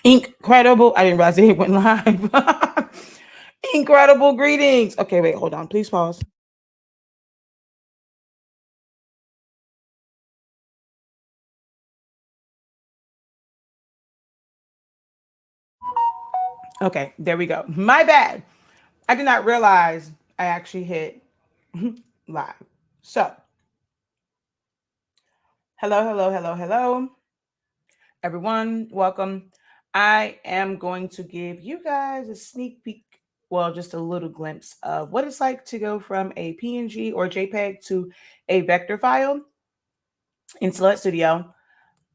Incredible. I didn't realize it went live. Incredible greetings. Okay, wait, hold on. Please pause. Okay, there we go. My bad. I did not realize I actually hit live. So, hello, everyone. Welcome. I am going to give you guys a sneak peek, well, just a little glimpse of what it's like to go from a PNG or JPEG to a vector file in Silhouette Studio.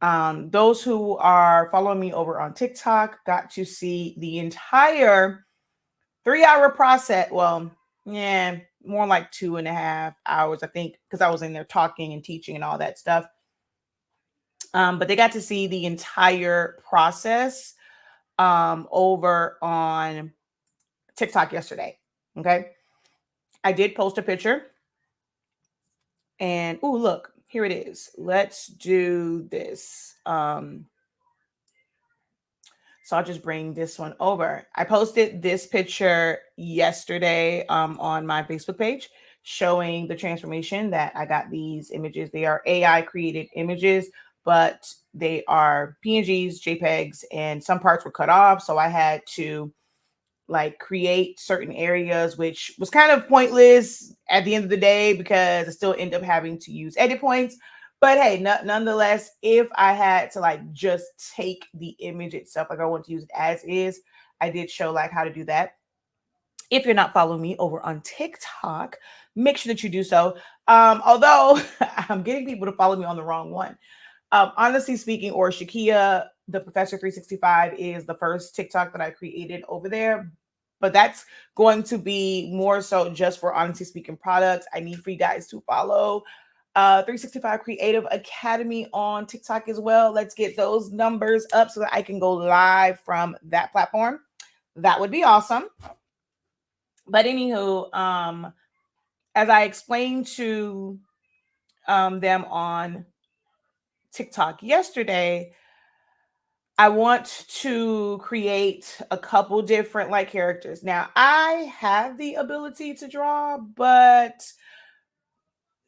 Those who are following me over on TikTok got to see the entire 3 hour process. Well, yeah, more like 2.5 hours, I think, because I was in there talking and teaching and all that stuff. But they got to see the entire process over on TikTok yesterday. Okay. I did post a picture. And oh, look, here it is. Let's do this. So I'll just bring this one over. I posted this picture yesterday on my Facebook page showing the transformation that I got these images. They are AI created images, but they are PNGs, JPEGs, and some parts were cut off. So I had to like create certain areas, which was kind of pointless at the end of the day because I still end up having to use edit points. But hey, nonetheless, if I had to like just take the image itself, like I want to use it as is, I did show like how to do that. If you're not following me over on TikTok, make sure that you do so. Although I'm getting people to follow me on the wrong one. Honestly speaking, or Shakia, the Professor 365 is the first TikTok that I created over there. But that's going to be more so just for honestly speaking products. I need for you guys to follow 365 Creative Academy on TikTok as well. Let's get those numbers up so that I can go live from that platform. That would be awesome. But anywho, as I explained to them on TikTok yesterday, I want to create a couple different like characters. Now, I have the ability to draw, but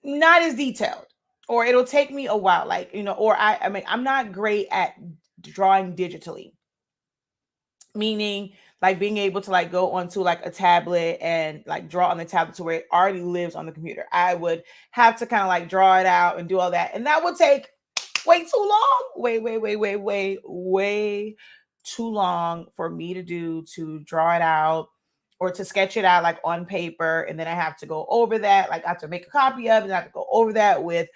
not as detailed. Or it'll take me a while, like, or I mean, I'm not great at drawing digitally. Meaning like being able to like go onto like a tablet and like draw on the tablet to where it already lives on the computer. I would have to kind of like draw it out and do all that. And that would take way too long. Way too long for me to draw it out or to sketch it out like on paper. And then I have to go over that. Like I have to make a copy of it and I have to go over that with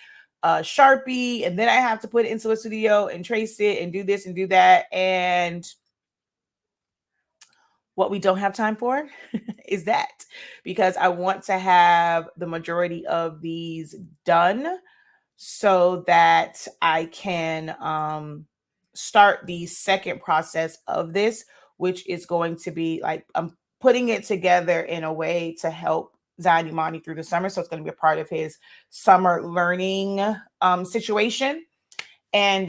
Sharpie. And then I have to put it into a studio and trace it and do this and do that. And what we don't have time for is that, because I want to have the majority of these done so that I can start the second process of this, which is going to be like I'm putting it together in a way to help Zion Imani through the summer. So it's going to be a part of his summer learning situation. And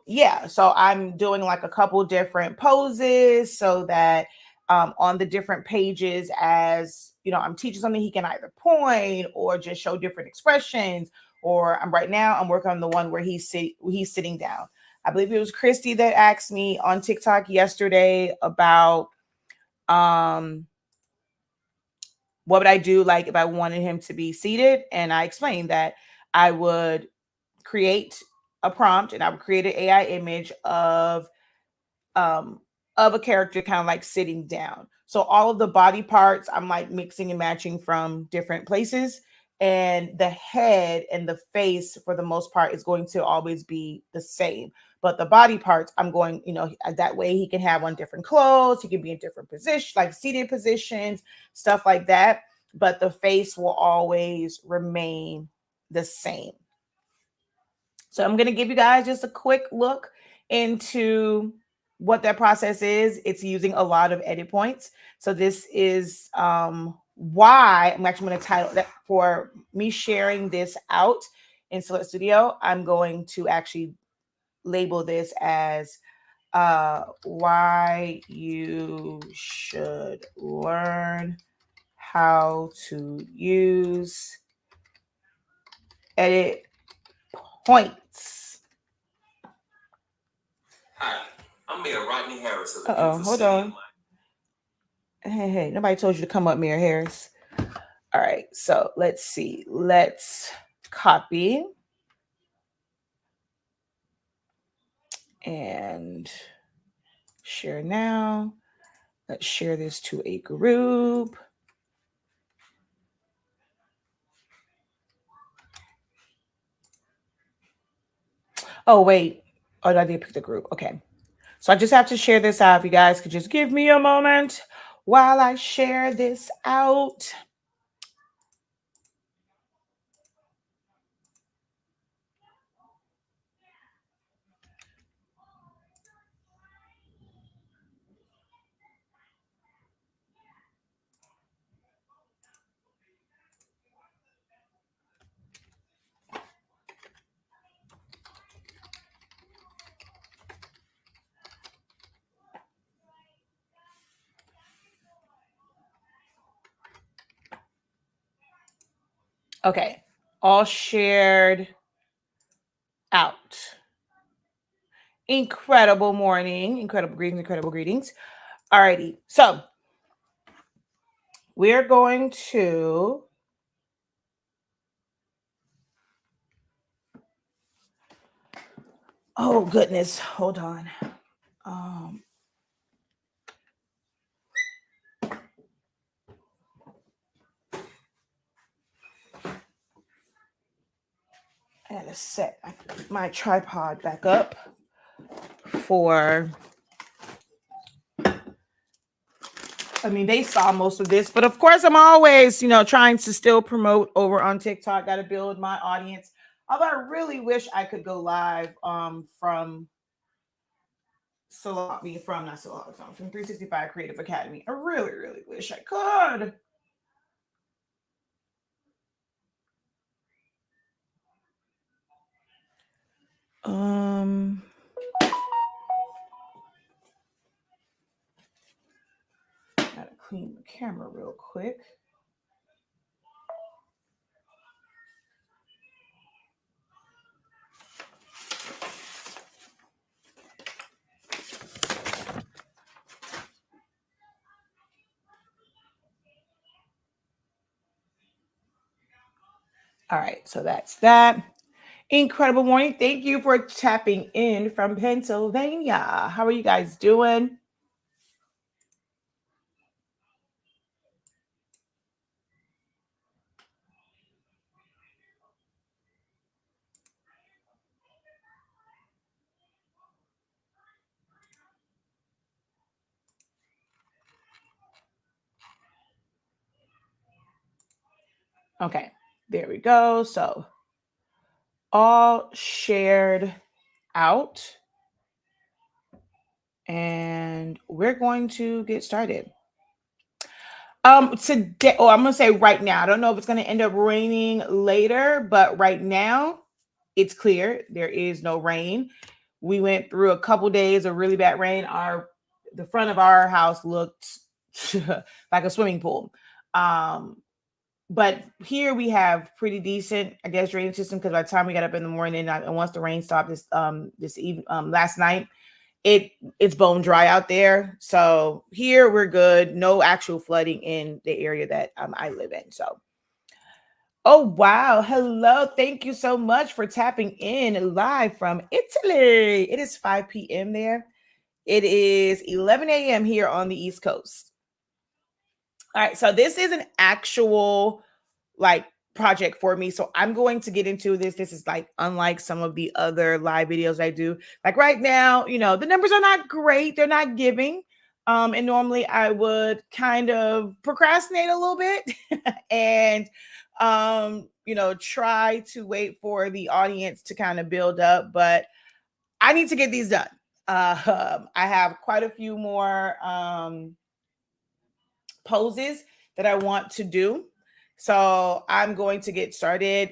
yeah, so I'm doing like a couple different poses so that on the different pages, as I'm teaching something, he can either point or just show different expressions. Or I'm working on the one where he's sitting down. I believe it was Christy that asked me on TikTok yesterday about what would I do like if I wanted him to be seated, and I explained that I would create a prompt and I would create an AI image of a character kind of like sitting down. So all of the body parts I'm like mixing and matching from different places, and the head and the face for the most part is going to always be the same. But the body parts I'm going, that way he can have on different clothes, he can be in different positions, like seated positions, stuff like that. But the face will always remain the same. So I'm going to give you guys just a quick look into what that process is. It's using a lot of edit points. So this is why I'm actually going to title that for me sharing this out in Silhouette Studio. I'm going to actually label this as why you should learn how to use edit points. Hi, I'm Mayor Rodney Harris of the Hold on. Hey, nobody told you to come up, Mayor Harris. All right, so let's see. Let's copy and share now. Let's share this to a group. Oh, wait. Oh, I did pick the group. Okay. So I just have to share this out. If you guys could just give me a moment while I share this out. Okay. All shared out. Incredible morning. Incredible greetings. Incredible greetings. Alrighty. So we're going to oh goodness. Hold on. I gotta set my tripod back up for. I mean, they saw most of this, but of course, I'm always, trying to still promote over on TikTok. Got to build my audience. Although I really wish I could go live from not from 365 Creative Academy. I really, really wish I could. Gotta clean the camera real quick. All right, so that's that. Incredible morning. Thank you for tapping in from Pennsylvania. How are you guys doing? Okay, there we go. So all shared out. And we're going to get started. Today, I'm gonna say right now. I don't know if it's gonna end up raining later, but right now it's clear. There is no rain. We went through a couple days of really bad rain. The front of our house looked like a swimming pool. But here we have pretty decent, I guess, drainage system because by the time we got up in the morning and once the rain stopped this evening, last night, it's bone dry out there. So here we're good. No actual flooding in the area that I live in. So, oh wow, hello! Thank you so much for tapping in live from Italy. It is 5 p.m. there. It is 11 a.m. here on the East Coast. All right, so this is an actual project for me. So I'm going to get into this. This is unlike some of the other live videos I do. Like right now, the numbers are not great. They're not giving. And normally I would kind of procrastinate a little bit and try to wait for the audience to kind of build up, but I need to get these done. I have quite a few more poses that I want to do. So I'm going to get started.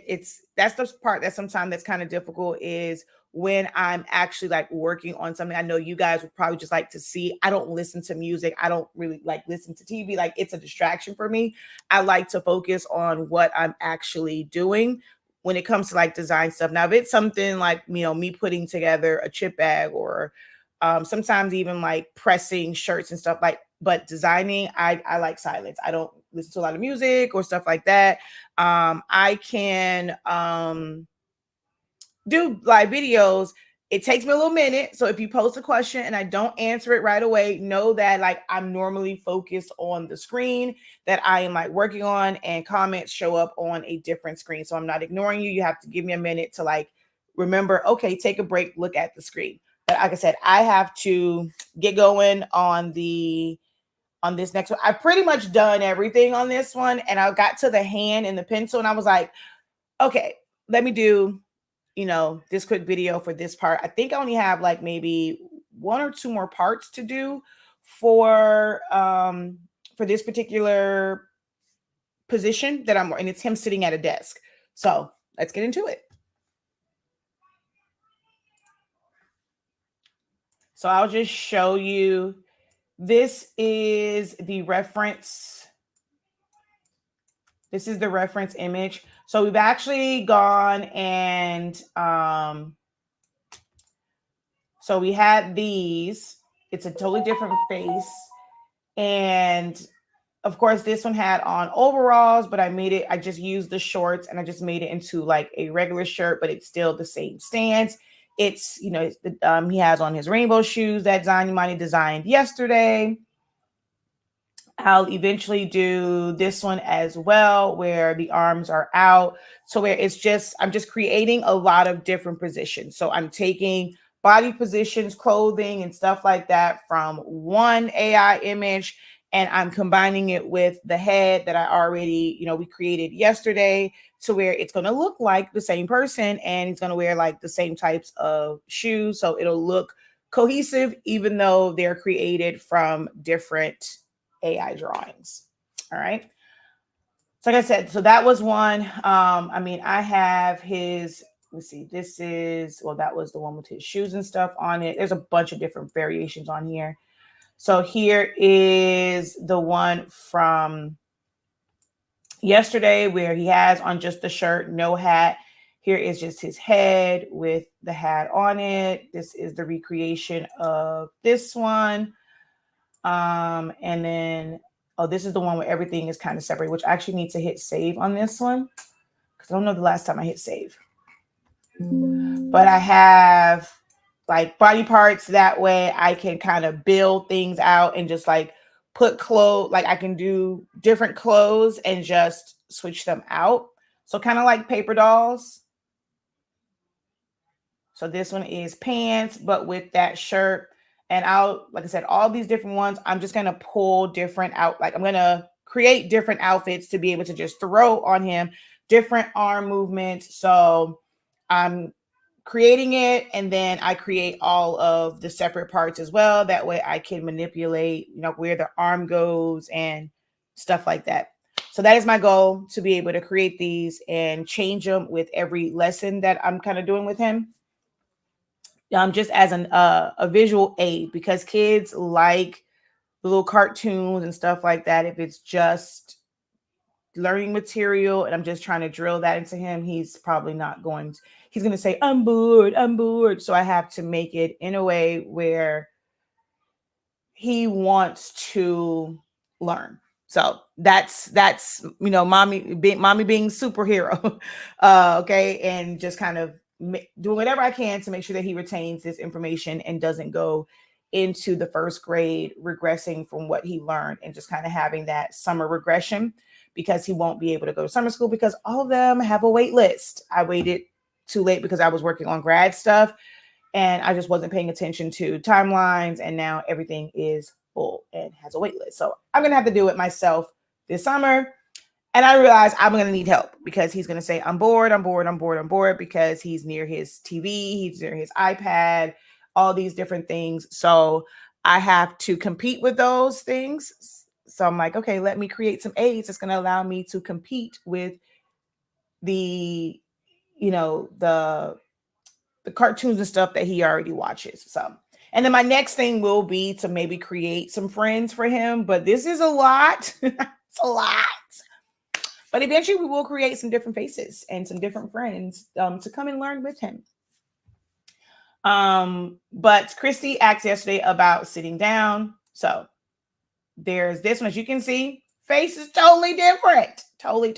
That's the part that sometimes that's kind of difficult is when I'm actually like working on something. I know you guys would probably just like to see. I don't listen to music. I don't really like listen to TV. Like it's a distraction for me. I like to focus on what I'm actually doing when it comes to like design stuff. Now, if it's something like, me putting together a chip bag or sometimes even like pressing shirts and stuff like, but designing, I like silence. I don't listen to a lot of music or stuff like that. I can do live videos. It takes me a little minute. So if you post a question and I don't answer it right away, know that like I'm normally focused on the screen that I am like working on, and comments show up on a different screen. So I'm not ignoring you. You have to give me a minute to like remember, okay, take a break, look at the screen. But like I said, I have to get going on this next one. I've pretty much done everything on this one, and I got to the hand and the pencil and I was like, okay, let me do this quick video for this part. I think I only have like maybe 1 or 2 more parts to do for this particular position that and it's him sitting at a desk. So let's get into it. So I'll just show you. This is the reference. This is the reference image. So we've actually gone and so we had these. It's a totally different face. And of course, this one had on overalls, but I just used the shorts and I just made it into like a regular shirt, but it's still the same stance. It's, he has on his rainbow shoes, that Zanyamani designed yesterday. I'll eventually do this one as well, where the arms are out. So where I'm just creating a lot of different positions. So I'm taking body positions, clothing, and stuff like that from one AI image, and I'm combining it with the head that I already, we created yesterday, to where it's going to look like the same person, and he's going to wear like the same types of shoes. So it'll look cohesive, even though they're created from different AI drawings. All right. So like I said, so that was one. I have his, let's see, that was the one with his shoes and stuff on it. There's a bunch of different variations on here. So here is the one from yesterday where he has on just the shirt, no hat. Here is just his head with the hat on it. This is the recreation of this one. And then, this is the one where everything is kind of separate, which I actually need to hit save on this one because I don't know the last time I hit save. But I have like body parts, that way I can kind of build things out and just like put clothes, like I can do different clothes and just switch them out. So kind of like paper dolls. So this one is pants, but with that shirt. And like I said, all these different ones, I'm just going to pull different out. Like I'm going to create different outfits to be able to just throw on him, different arm movements. So I'm creating it, and then I create all of the separate parts as well. That way I can manipulate, where the arm goes and stuff like that. So that is my goal, to be able to create these and change them with every lesson that I'm kind of doing with him. Just as a visual aid, because kids like the little cartoons and stuff like that. If it's just learning material and I'm just trying to drill that into him, he's probably not going to, he's going to say, I'm bored. So I have to make it in a way where he wants to learn. So that's mommy being superhero. Okay. And just kind of doing whatever I can to make sure that he retains this information and doesn't go into the first grade regressing from what he learned, and just kind of having that summer regression, because he won't be able to go to summer school because all of them have a wait list. I waited too late because I was working on grad stuff and I just wasn't paying attention to timelines, and now everything is full and has a wait list. So I'm going to have to do it myself this summer. And I realized I'm going to need help, because he's going to say, I'm bored, because he's near his TV, he's near his iPad, all these different things. So I have to compete with those things. So I'm like, okay, let me create some aids that's going to allow me to compete with the, the cartoons and stuff that he already watches. So, and then my next thing will be to maybe create some friends for him, but this is a lot. It's a lot. But eventually we will create some different faces and some different friends to come and learn with him. But Christy asked yesterday about sitting down. So there's this one, as you can see, face is totally different. Totally.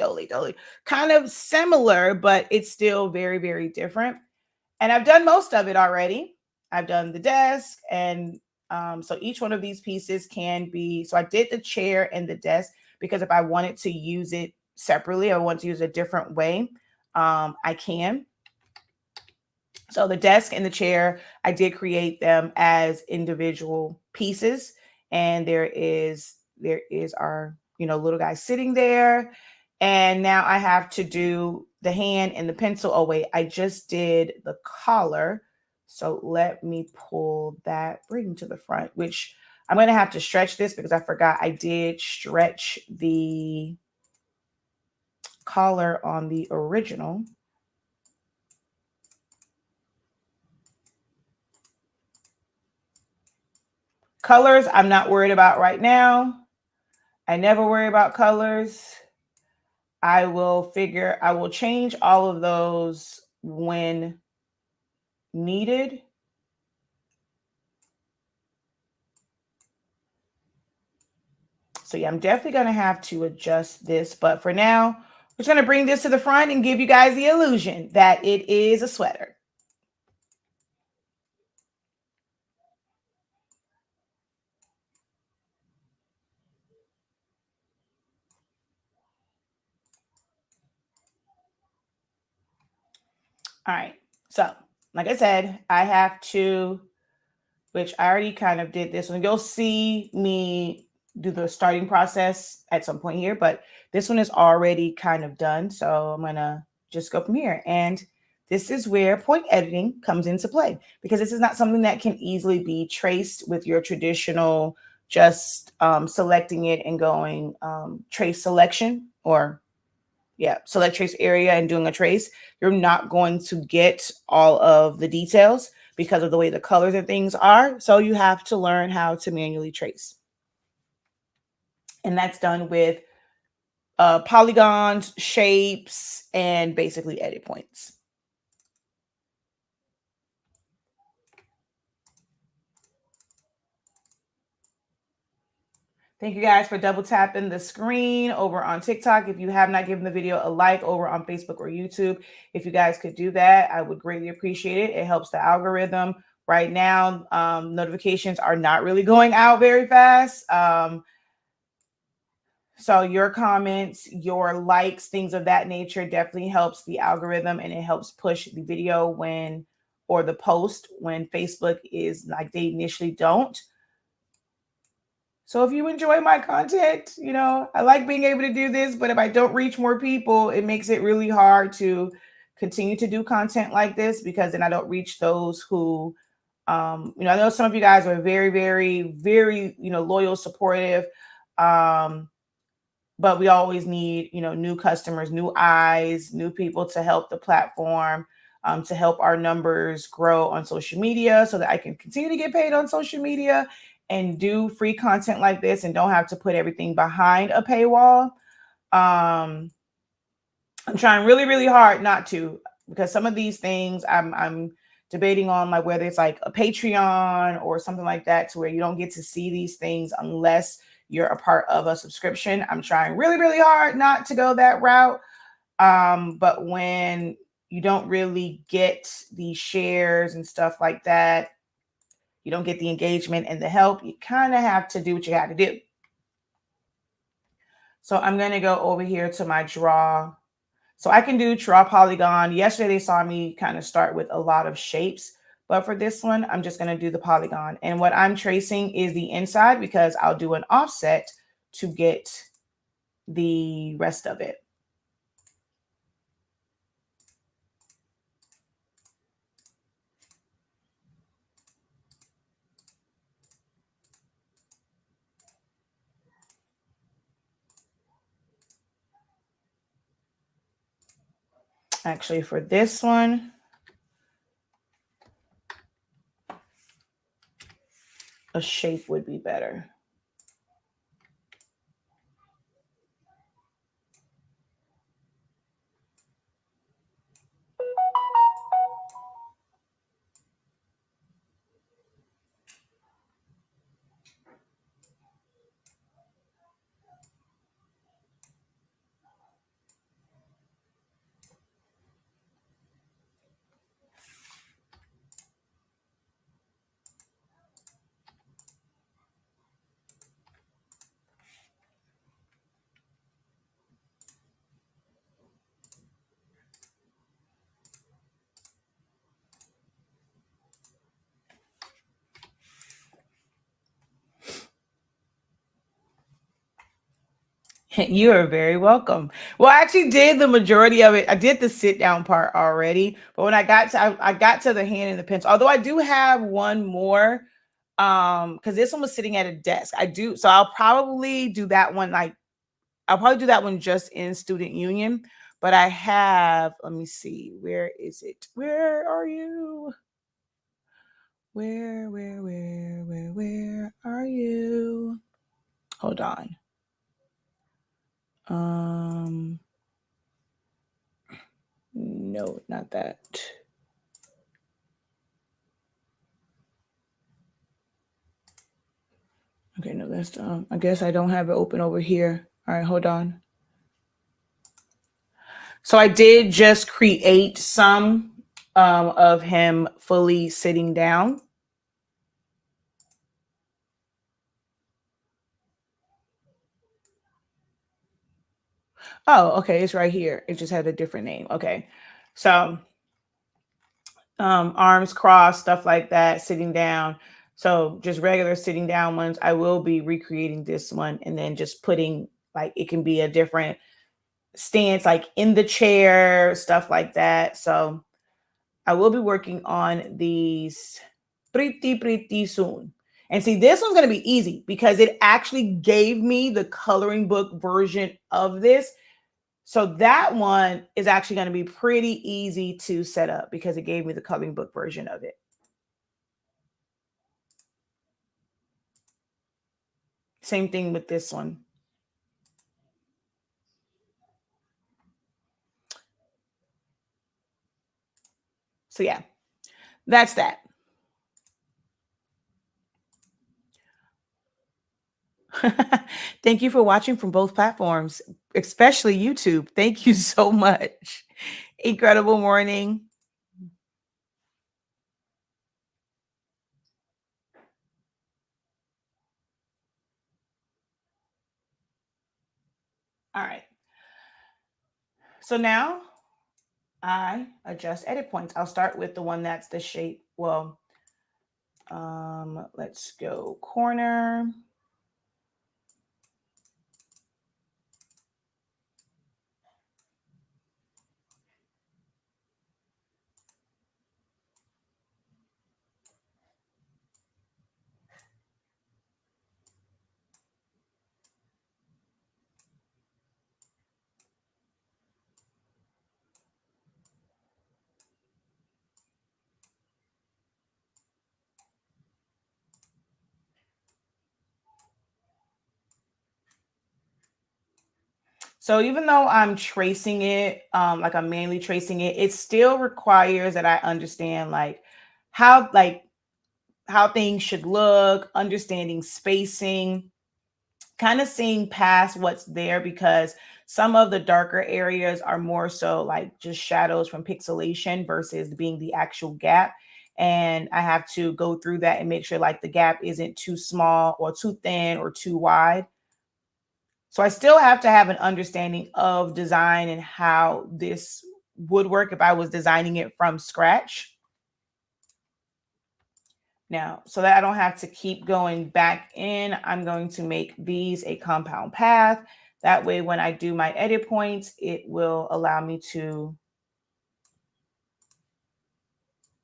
Kind of similar, but it's still very, very different. And I've done most of it already. I've done the desk. And so each one of these pieces can be, so I did the chair and the desk because if I wanted to use it separately, I want to use it a different way, I can. So the desk and the chair, I did create them as individual pieces. And there is our, little guy sitting there. And now I have to do the hand and the pencil. Oh, wait, I just did the collar. So let me pull that, bring to the front, which I'm going to have to stretch this because I forgot I did stretch the collar on the original. Colors, I'm not worried about right now. I never worry about colors. I will change all of those when needed. So yeah, I'm definitely going to have to adjust this. But for now, we're just going to bring this to the front and give you guys the illusion that it is a sweater. All right. So like I said, I have to, which I already kind of did this one. You'll see me do the starting process at some point here, but this one is already kind of done. So I'm going to just go from here. And this is where point editing comes into play because this is not something that can easily be traced with your traditional just selecting it and going trace selection or select trace area and doing a trace. You're not going to get all of the details because of the way the colors and things are. So you have to learn how to manually trace. And that's done with polygons, shapes, and basically edit points. Thank you guys for double tapping the screen over on TikTok. If you have not given the video a like over on Facebook or YouTube, if you guys could do that, I would greatly appreciate it. It helps the algorithm. Right now, notifications are not really going out very fast. So your comments, your likes, things of that nature definitely helps the algorithm and it helps push the video or the post when Facebook is like they initially don't. So if you enjoy my content, I like being able to do this, but if I don't reach more people, it makes it really hard to continue to do content like this because then I don't reach those who, I know some of you guys are very, very, very, loyal, supportive. But we always need, new customers, new eyes, new people to help the platform, to help our numbers grow on social media so that I can continue to get paid on social media and do free content like this and don't have to put everything behind a paywall. I'm trying really, really hard not to, because some of these things I'm debating on, like whether it's like a Patreon or something like that to where you don't get to see these things unless you're a part of a subscription. I'm trying really, really hard not to go that route. But when you don't really get the shares and stuff like that, you don't get the engagement and the help, you kind of have to do what you got to do. So I'm going to go over here to my draw. So I can do draw polygon. Yesterday they saw me kind of start with a lot of shapes, but for this one, I'm just going to do the polygon. And what I'm tracing is the inside because I'll do an offset to get the rest of it. Actually, for this one, a shape would be better. You are very welcome. Well, I actually did the majority of it. I did the sit down part already, but when I got to the hand and the pencil, although I do have one more, because this one was sitting at a desk. So I'll probably do that one. I'll probably do that one just in Student Union. But I have, let me see, where is it? Where are you? Where are you? Hold on. No, not that. Okay, no, that's I guess I don't have it open over here. All right, hold on. So I did just create some of him fully sitting down. Oh, okay, it's right here. It just had a different name. Okay, so arms crossed, stuff like that, sitting down. So just regular sitting down ones. I will be recreating this one and then just putting, like, it can be a different stance, like in the chair, stuff like that. So I will be working on these pretty soon. And see, this one's going to be easy because it actually gave me the coloring book version of this. So that one is actually going to be pretty easy to set up because it gave me the coloring book version of it. Same thing with this one. So yeah, that's that. Thank you for watching from both platforms, especially YouTube. Thank you so much. Incredible morning. All right. So now I adjust edit points. I'll start with the one that's the shape. Well, let's go corner. So even though I'm tracing it, like I'm manually tracing it, it still requires that I understand how things should look, understanding spacing, kind of seeing past what's there, because some of the darker areas are more so like just shadows from pixelation versus being the actual gap. And I have to go through that and make sure like the gap isn't too small or too thin or too wide. So I still have to have an understanding of design and how this would work if I was designing it from scratch. Now, so that I don't have to keep going back in, I'm going to make these a compound path. That way, when I do my edit points, it will allow me to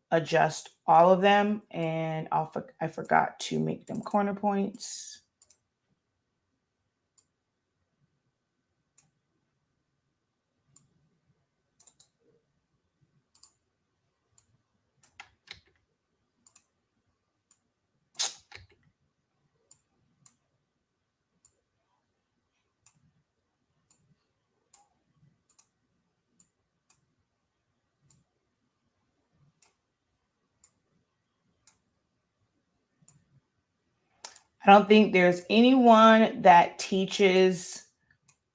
adjust all of them. And I forgot to make them corner points. I don't think there's anyone that teaches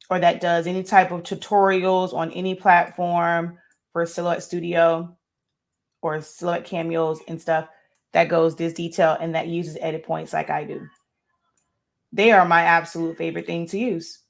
or that does any type of tutorials on any platform for Silhouette Studio or Silhouette Cameos and stuff that goes this detail and that uses edit points like I do. They are my absolute favorite thing to use.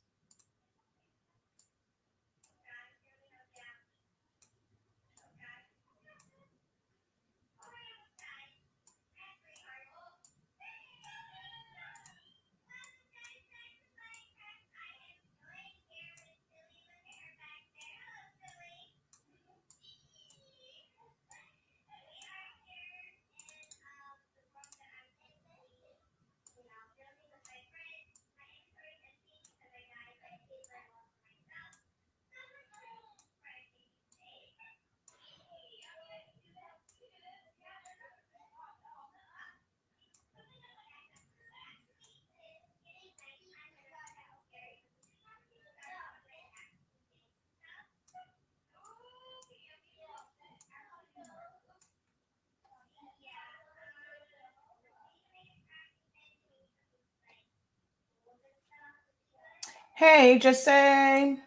Hey, just say.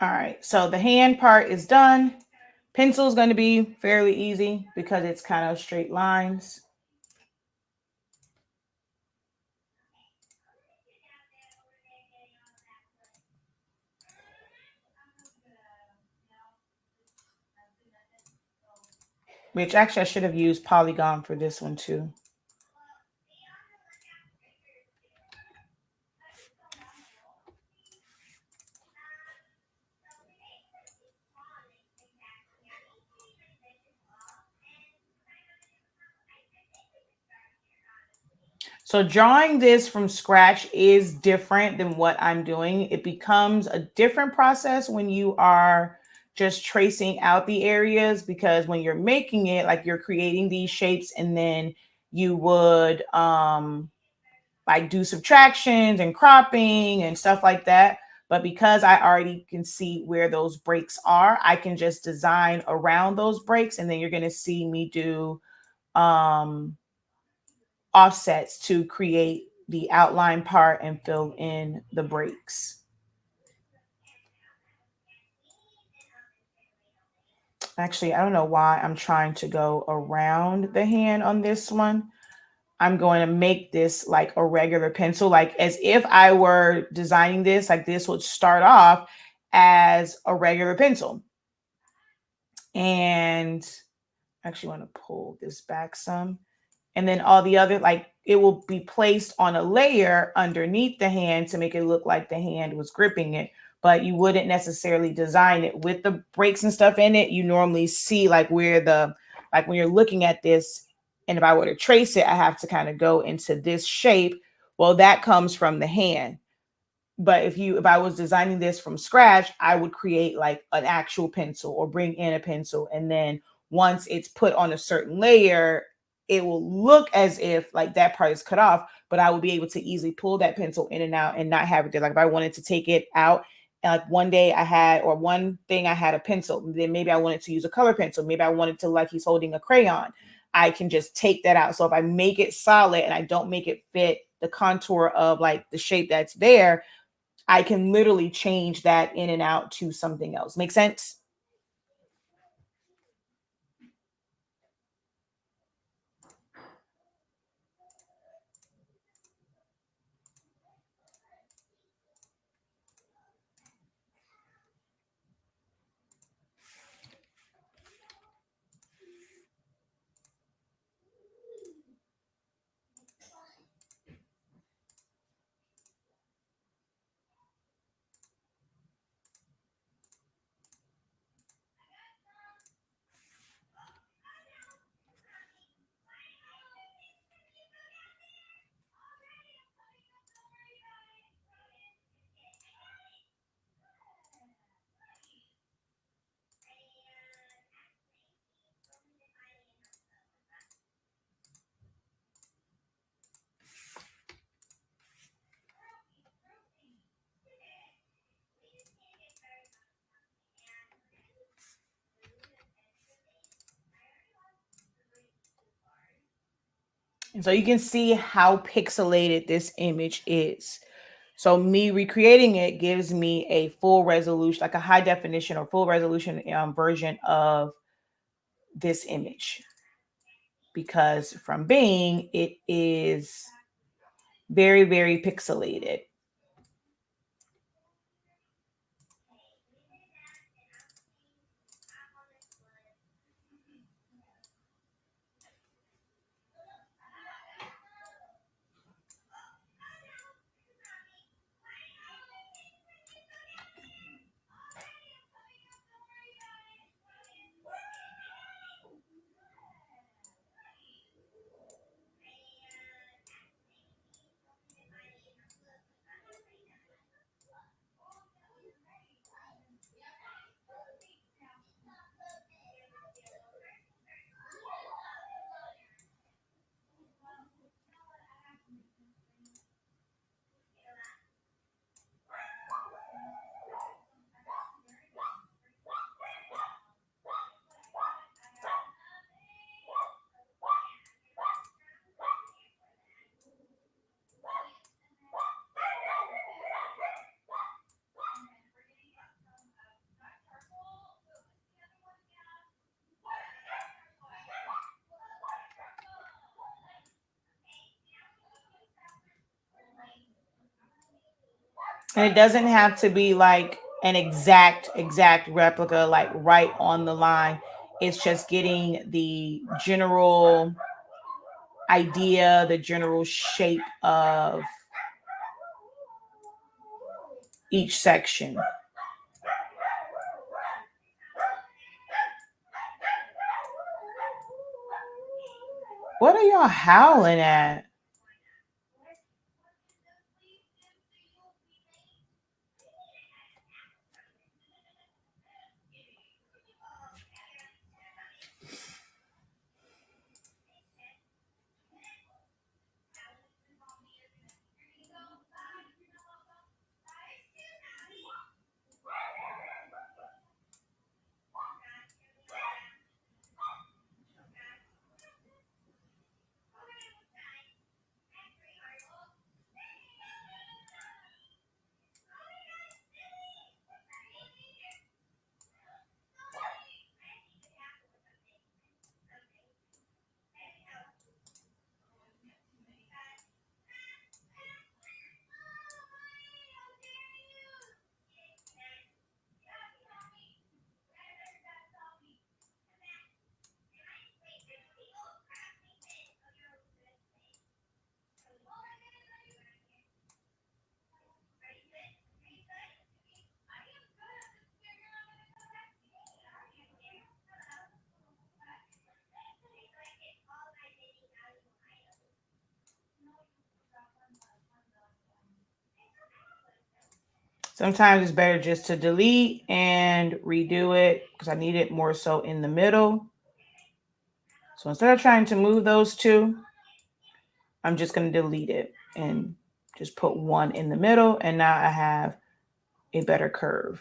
All right, so the hand part is done. Pencil is going to be fairly easy because it's kind of straight lines. Which actually I should have used polygon for this one too. So drawing this from scratch is different than what I'm doing. It becomes a different process when you are just tracing out the areas, because when you're making it, like you're creating these shapes and then you would like do subtractions and cropping and stuff like that. But because I already can see where those breaks are, I can just design around those breaks. And then you're going to see me do offsets to create the outline part and fill in the breaks. Actually, I don't know why I'm trying to go around the hand on this one. I'm going to make this like a regular pencil, like as if I were designing this, like this would start off as a regular pencil. And I actually want to pull this back some. And then all the other, like it will be placed on a layer underneath the hand to make it look like the hand was gripping it. But you wouldn't necessarily design it with the breaks and stuff in it. You normally see like where the, like when you're looking at this, and if I were to trace it, I have to kind of go into this shape. Well, that comes from the hand. But if I was designing this from scratch, I would create like an actual pencil or bring in a pencil. And then once it's put on a certain layer, it will look as if like that part is cut off, but I will be able to easily pull that pencil in and out and not have it there. Like if I wanted to take it out, like one thing I had a pencil, then maybe I wanted to use a color pencil. Maybe I wanted to, like he's holding a crayon. I can just take that out. So if I make it solid and I don't make it fit the contour of like the shape that's there, I can literally change that in and out to something else. Make sense? And so you can see how pixelated this image is. So me recreating it gives me a full resolution, like a high definition or full resolution version of this image. Because from Bing, it is very, very pixelated. And it doesn't have to be like an exact replica, like right on the line. It's just getting the general idea, the general shape of each section. What are y'all howling at? Sometimes it's better just to delete and redo it because I need it more so in the middle. So instead of trying to move those two, I'm just going to delete it and just put one in the middle. And now I have a better curve.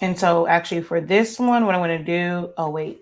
And so actually for this one, what I'm going to do, oh wait,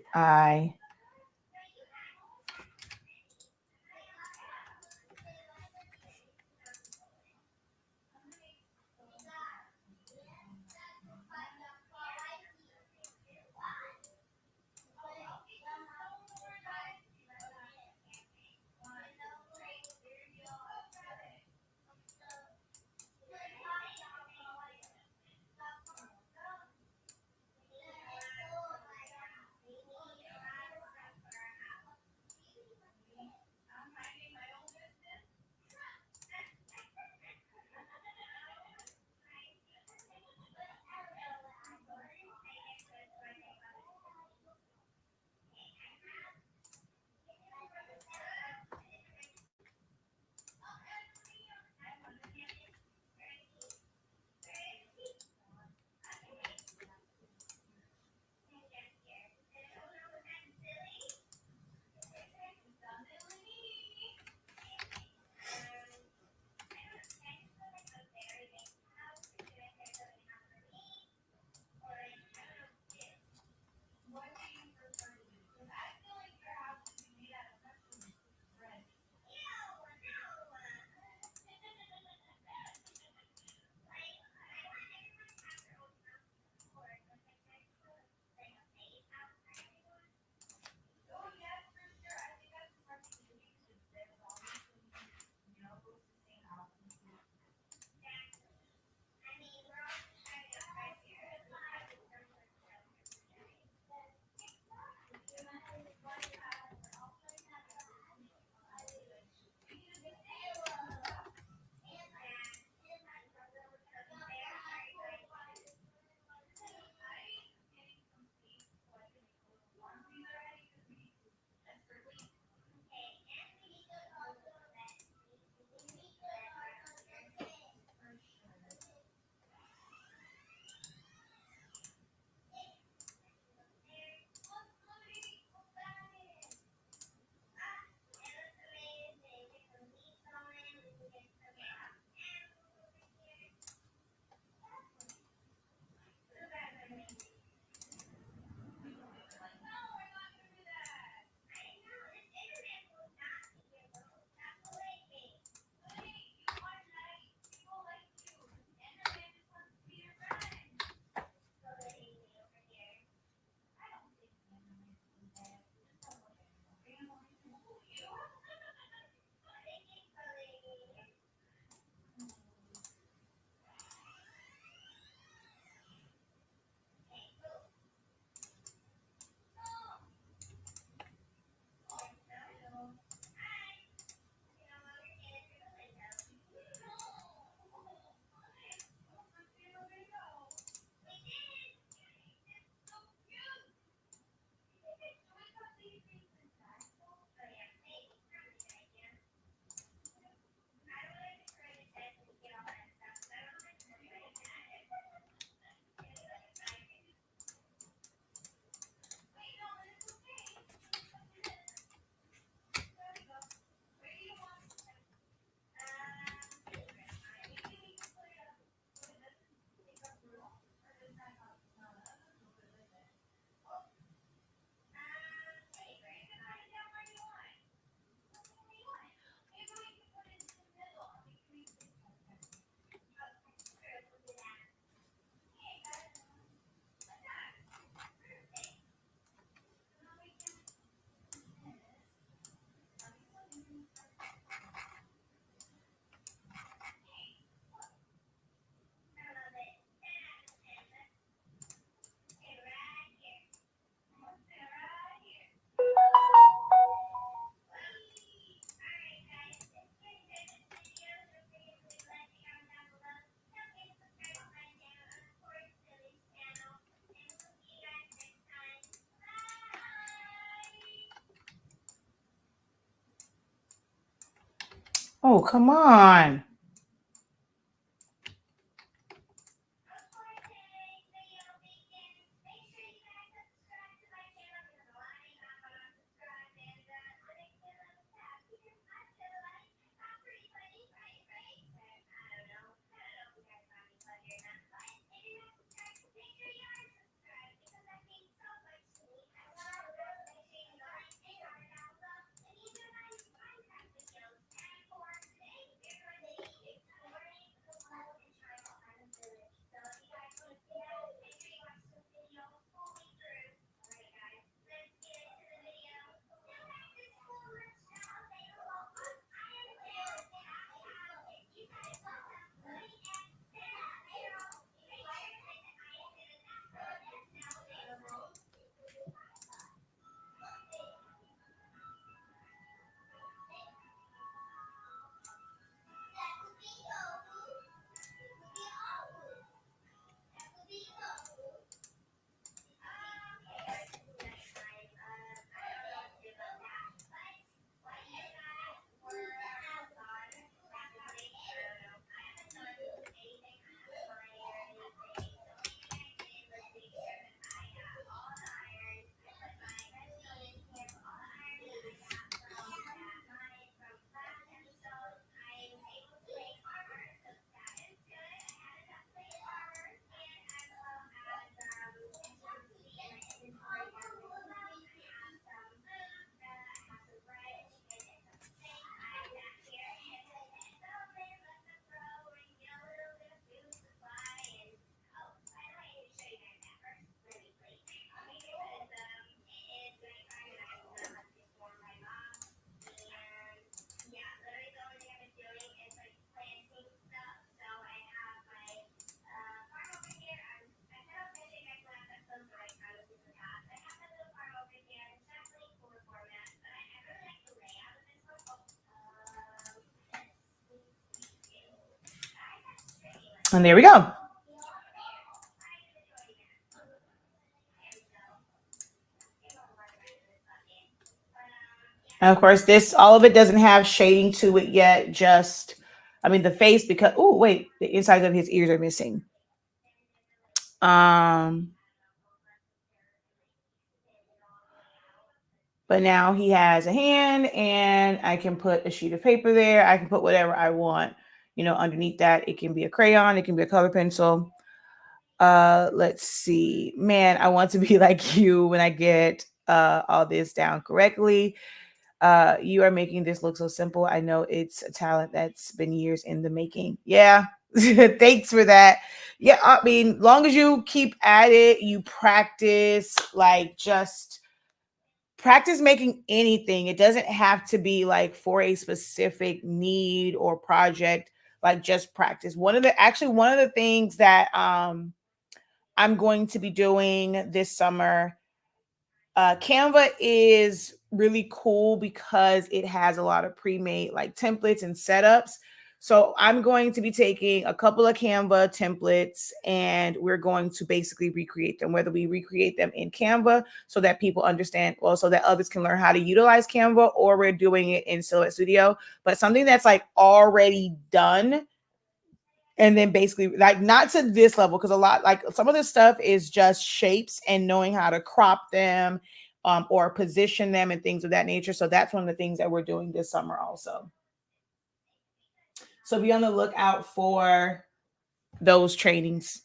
Oh, come on. And there we go. And of course, all of it doesn't have shading to it yet. Just, I mean, the face, because, oh, wait, the insides of his ears are missing. But now he has a hand, and I can put a sheet of paper there. I can put whatever I want, underneath that. It can be a crayon. It can be a color pencil. Let's see. Man, I want to be like you when I get all this down correctly. You are making this look so simple. I know it's a talent that's been years in the making. Yeah. Thanks for that. Yeah, I mean, long as you keep at it, you practice, like, just practice making anything. It doesn't have to be like for a specific need or project. Like, just practice. One of the things that I'm going to be doing this summer, Canva is really cool because it has a lot of pre-made like templates and setups. So I'm going to be taking a couple of Canva templates, and we're going to basically recreate them, whether we recreate them in Canva so that people understand, well, so that others can learn how to utilize Canva, or we're doing it in Silhouette Studio, but something that's like already done. And then basically, like, not to this level, because a lot, like, some of this stuff is just shapes and knowing how to crop them, or position them and things of that nature. So that's one of the things that we're doing this summer also. So be on the lookout for those trainings.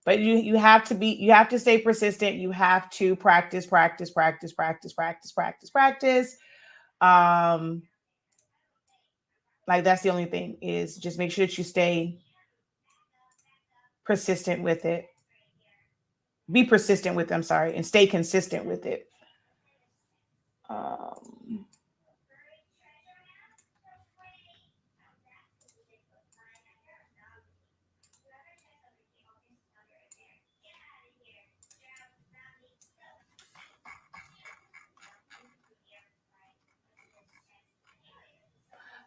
But you have to stay persistent. You have to practice, practice, practice, practice, practice, practice, practice. Like, that's the only thing, is just make sure that you stay persistent with it. Be persistent with, I'm sorry, and stay consistent with it.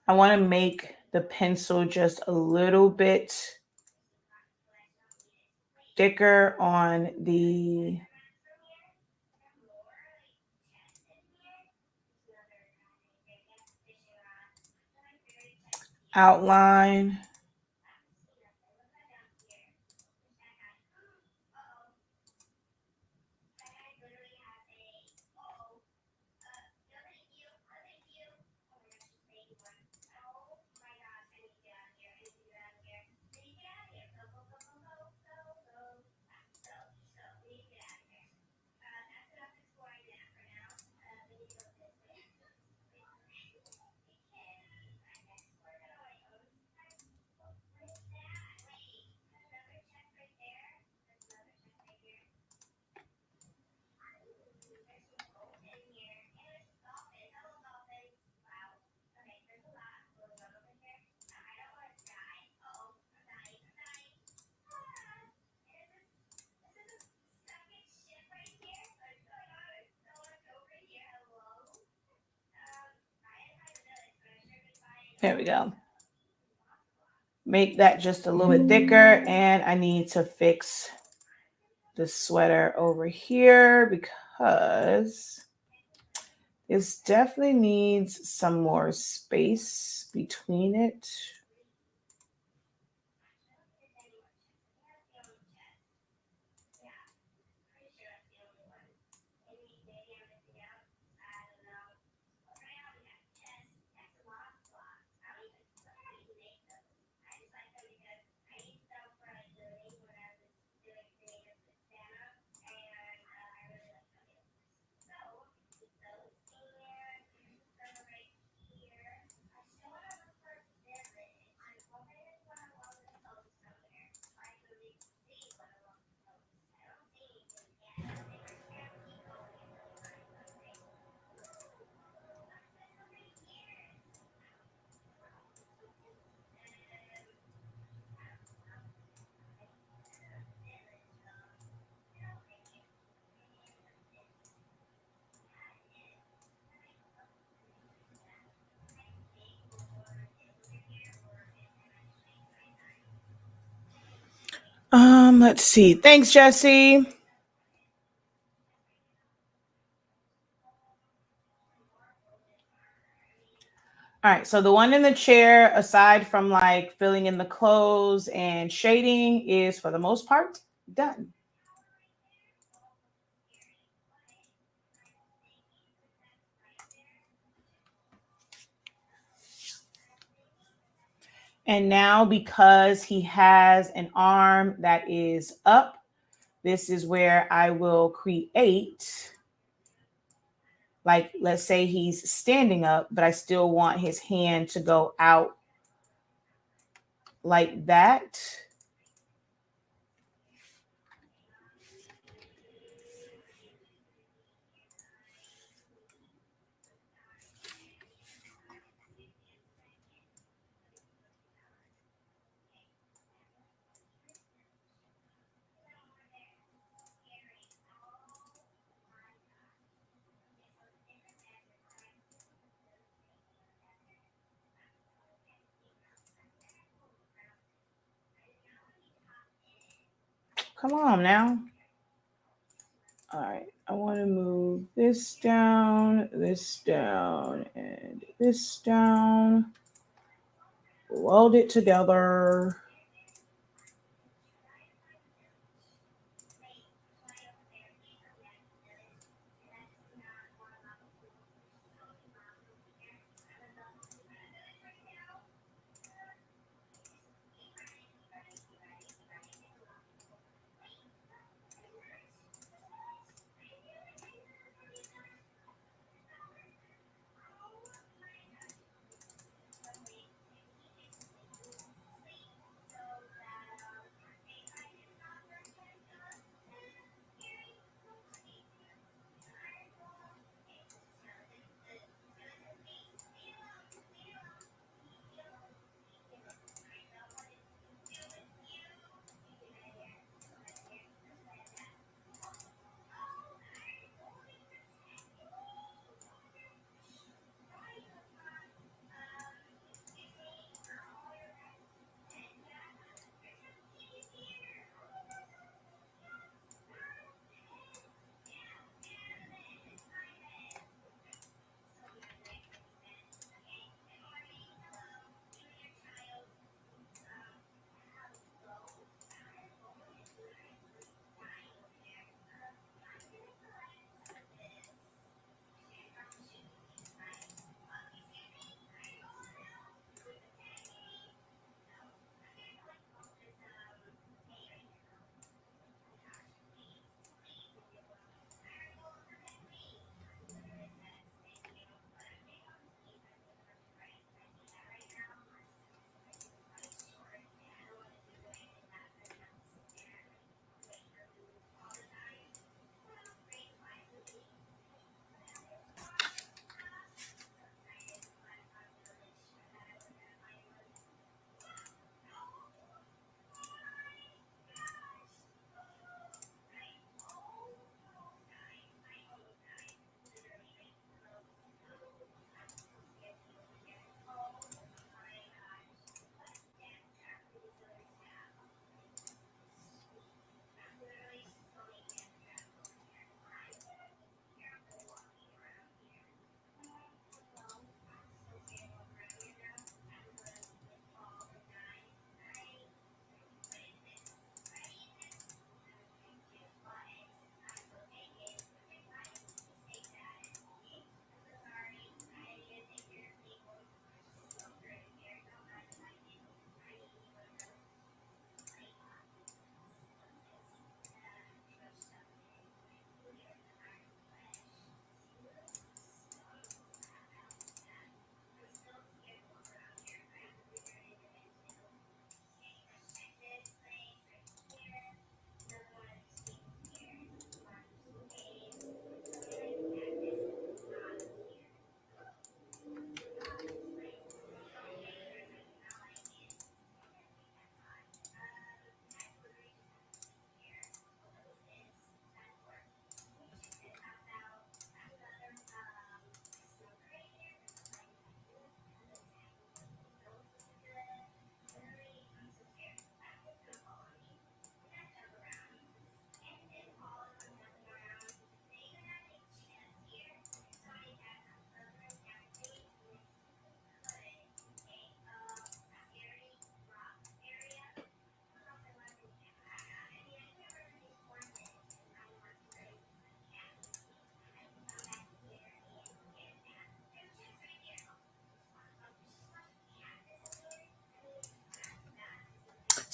I want to make the pencil just a little bit thicker on the outline. There we go. Make that just a little bit thicker, and I need to fix the sweater over here because this definitely needs some more space between it. Let's see. Thanks, Jesse. All right, so the one in the chair, aside from like filling in the clothes and shading, is for the most part done. And now, because he has an arm that is up, this is where I will create, like, let's say he's standing up, but I still want his hand to go out like that. Come on now. All right, I want to move this down, and this down. Weld it together.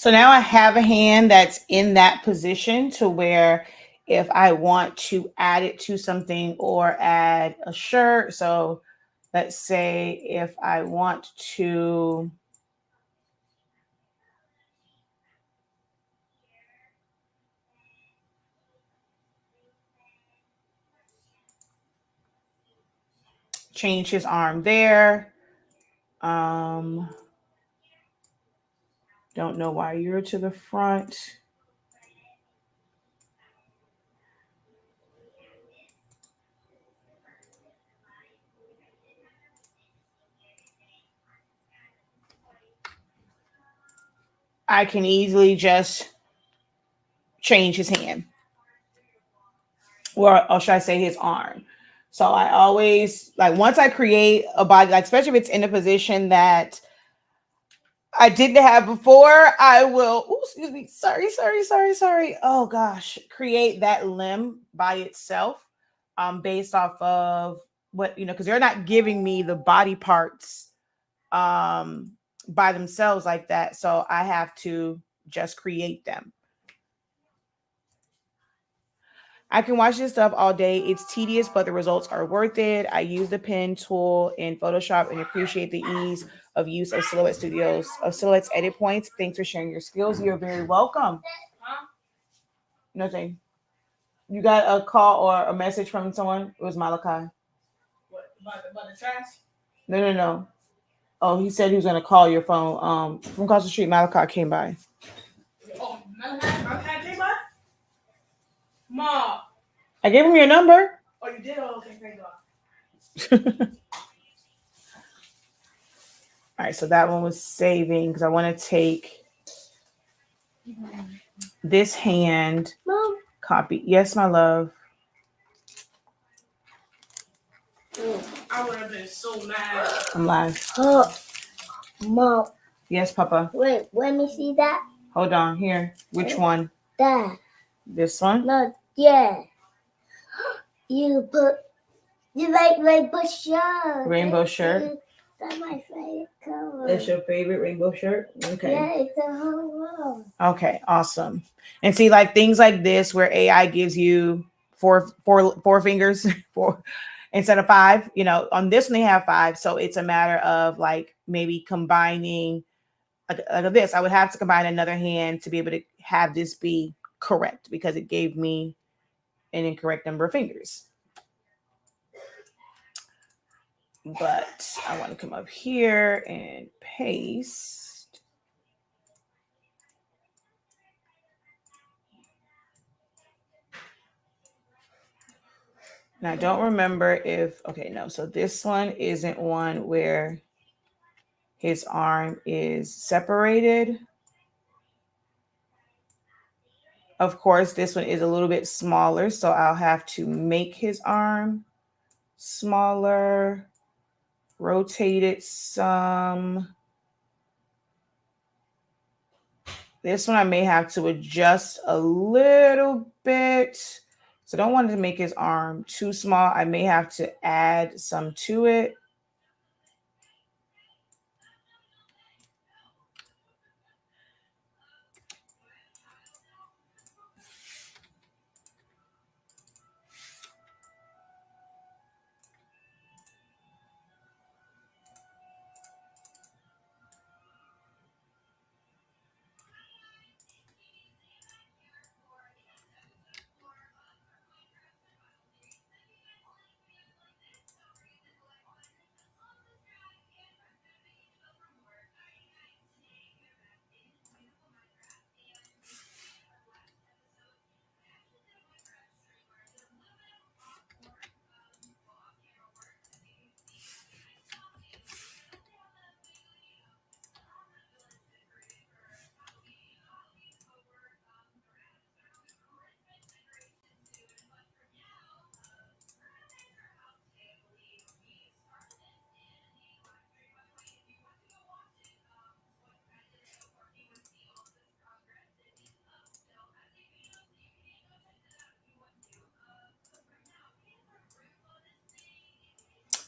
So now I have a hand that's in that position to where if I want to add it to something or add a shirt. So let's say if I want to change his arm there. Don't know why you're to the front. I can easily just change his hand. Or should I say his arm? So I always, like, once I create a body, like especially if it's in a position that I didn't have before, I will, excuse me, sorry. Oh gosh, create that limb by itself, based off of what, because they're not giving me the body parts by themselves like that. So I have to just create them. I can watch this stuff all day. It's tedious, but the results are worth it. I use the pen tool in Photoshop and appreciate the ease of use of Silhouette's edit points. Thanks for sharing your skills. You're very welcome. Nothing. You got a call or a message from someone? It was Malachi. What, about the trash? No. Oh, he said he was going to call your phone. From across the street, Malachi came by. Oh, Malachi came by? Mom. I gave him your number. Oh, you did? Oh, okay, thank God. All right, so that one was saving because I want to take this hand. Mom. Copy. Yes, my love. I would have been so mad. I'm live. Oh, Mom. Yes, Papa. Wait, let me see that. Hold on. Here. Which one? That. This one? No, yeah. You like rainbow shirt. Rainbow shirt? That's my favorite color. That's your favorite rainbow shirt? Okay. Yeah, it's a whole world. Okay, awesome. And see, like things like this where AI gives you four fingers instead of 5, on this one they have 5. So it's a matter of like maybe combining like this. I would have to combine another hand to be able to have this be correct because it gave me an incorrect number of fingers. But I want to come up here and paste. And I don't remember if, okay, no. So this one isn't one where his arm is separated. Of course, this one is a little bit smaller, so I'll have to make his arm smaller, rotate it some. This one I may have to adjust a little bit. So I don't want to make his arm too small. I may have to add some to it.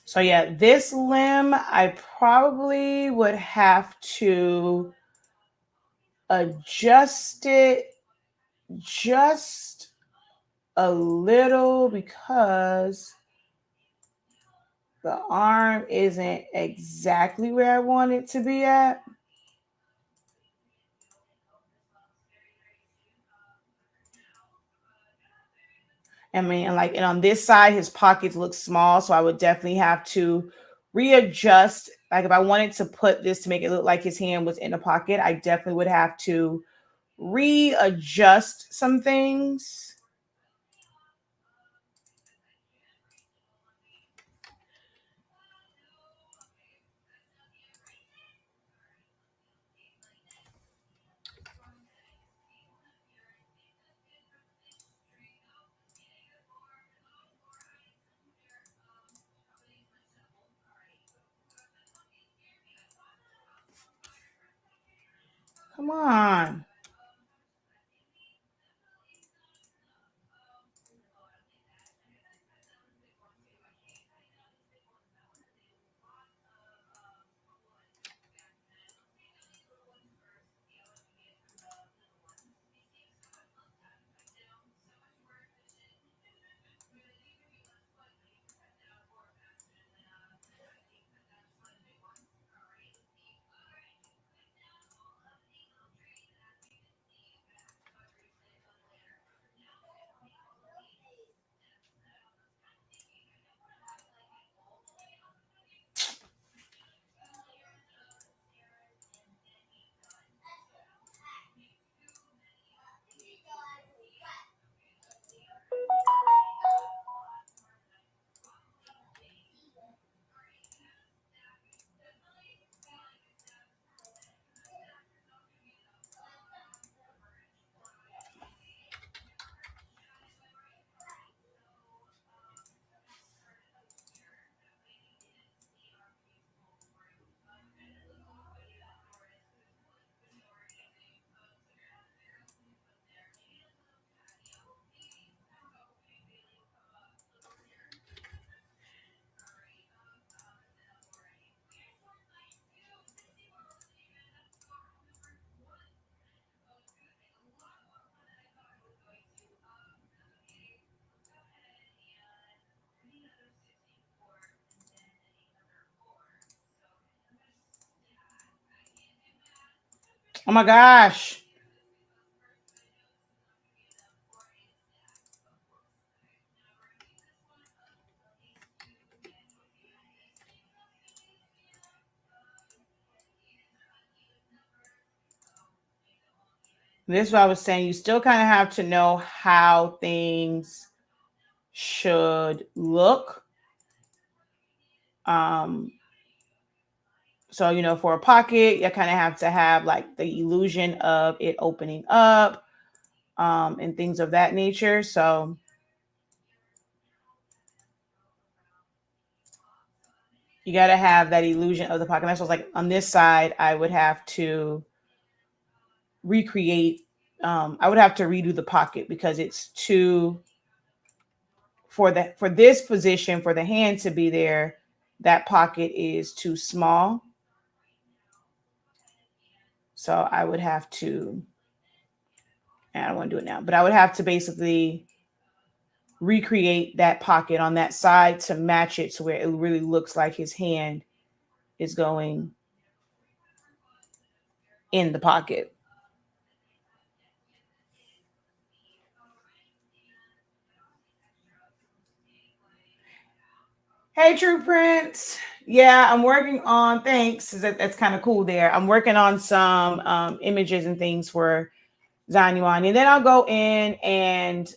So yeah, this limb, I probably would have to adjust it just a little because the arm isn't exactly where I want it to be at. I mean, and on this side, his pockets look small, so I would definitely have to readjust. Like if I wanted to put this to make it look like his hand was in a pocket, I definitely would have to readjust some things. Come on. Oh my gosh. This is what I was saying. You still kind of have to know how things should look. So, for a pocket, you kind of have to have like the illusion of it opening up and things of that nature. So you got to have that illusion of the pocket. That's what's like on this side, I would have to recreate. I would have to redo the pocket because it's too, for this position, for the hand to be there, that pocket is too small. So I would have to, and I don't want to do it now, but I would have to basically recreate that pocket on that side to match it to where it really looks like his hand is going in the pocket. Hey, True Prince. Yeah, I'm working on, thanks. That's kind of cool there. I'm working on some images and things for Zanyuan. And then I'll go in and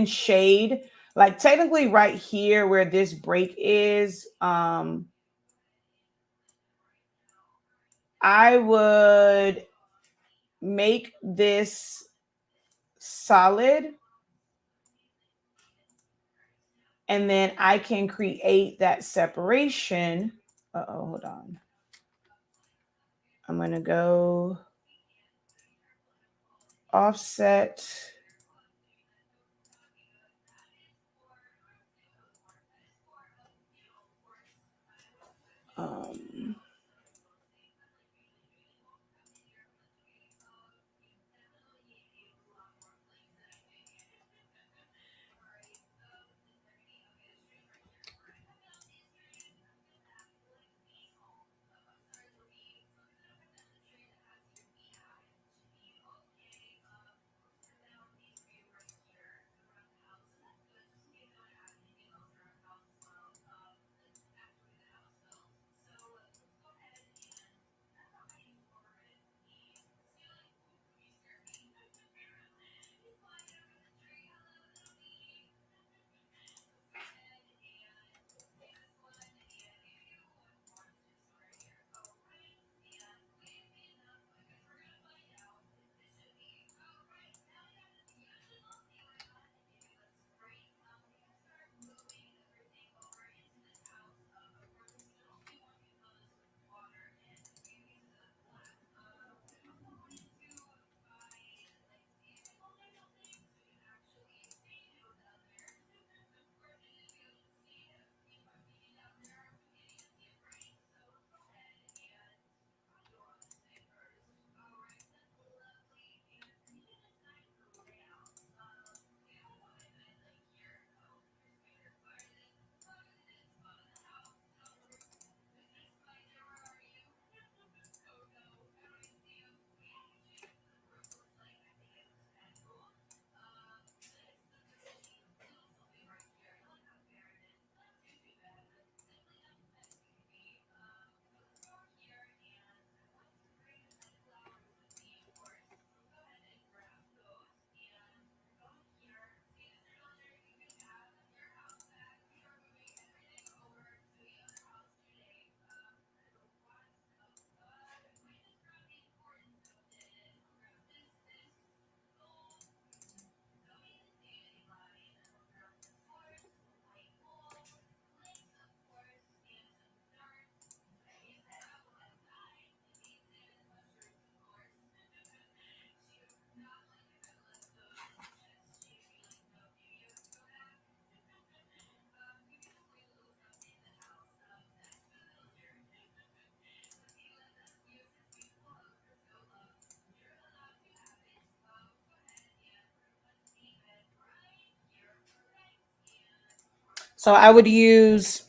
shade. Like technically right here where this break is, I would make this solid. And then I can create that separation. Uh-oh, hold on. I'm going to go offset. So I would use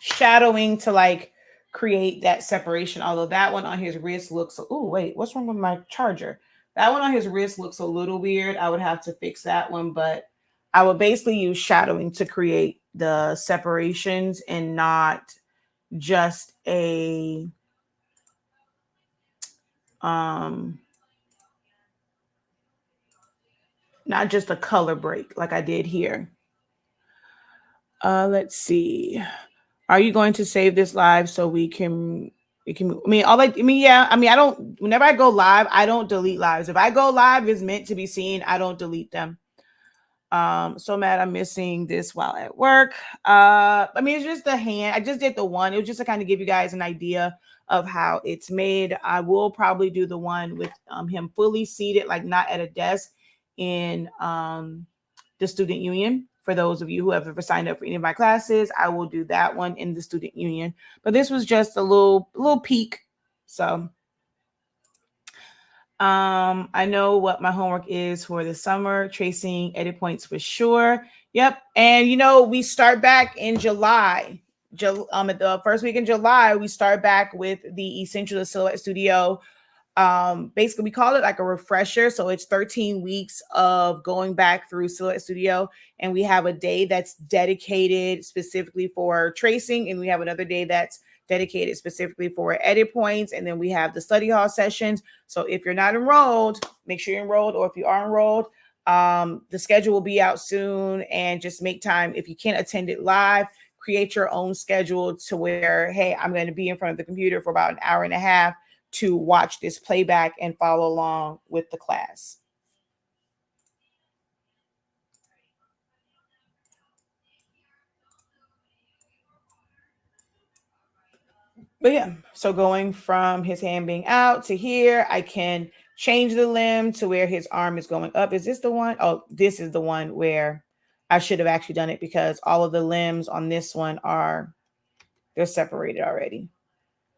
shadowing to like create that separation. Although that one on his wrist looks, oh wait, what's wrong with my charger? That one on his wrist looks a little weird. I would have to fix that one, but I would basically use shadowing to create the separations and not just a not just a color break like I did here. Let's see. Are you going to save this live so we can yeah, I don't, whenever I go live, I don't delete lives. If I go live, it's meant to be seen. I don't delete them. So mad I'm missing this while at work. It's just the hand. I just did the one. It was just to kind of give you guys an idea of how it's made. I will probably do the one with him fully seated, like not at a desk in the student union. For those of you who have ever signed up for any of my classes, I will do that one in the student union. But this was just a little peek. So I know what my homework is for the summer, tracing edit points for sure. Yep. And we start back in July. At the first week in July, we start back with the Essentials of Silhouette Studio. Basically we call it like a refresher. So it's 13 weeks of going back through Silhouette Studio, and we have a day that's dedicated specifically for tracing, and we have another day that's dedicated specifically for edit points, and then we have the study hall sessions. So if you're not enrolled, make sure you're enrolled, or if you are enrolled, the schedule will be out soon, and just make time. If you can't attend it live, create your own schedule to where, hey, I'm going to be in front of the computer for about an hour and a half to watch this playback and follow along with the class. But yeah, so going from his hand being out to here, I can change the limb to where his arm is going up. Is this the one? Oh, this is the one where I should have actually done it, because all of the limbs on this one they're separated already.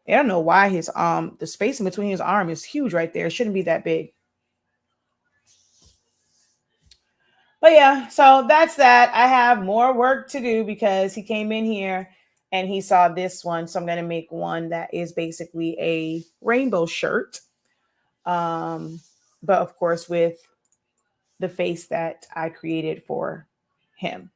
I don't know why his the space in between his arm is huge right there. It shouldn't be that big. But yeah, so that's that. I have more work to do because he came in here and he saw this one. So I'm going to make one that is basically a rainbow shirt. But of course, with the face that I created for him.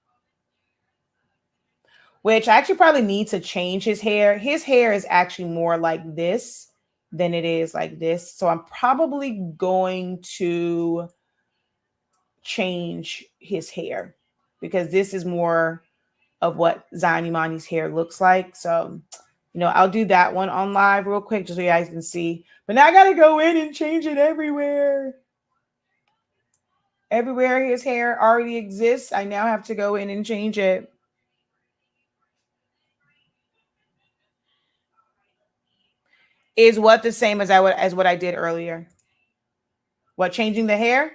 Which I actually probably need to change his hair. His hair is actually more like this than it is like this. So I'm probably going to change his hair, because this is more of what Zion Imani's hair looks like. So, I'll do that one on live real quick just so you guys can see. But now I got to go in and change it everywhere. Everywhere his hair already exists, I now have to go in and change it. Is what the same as what I did earlier? What, changing the hair?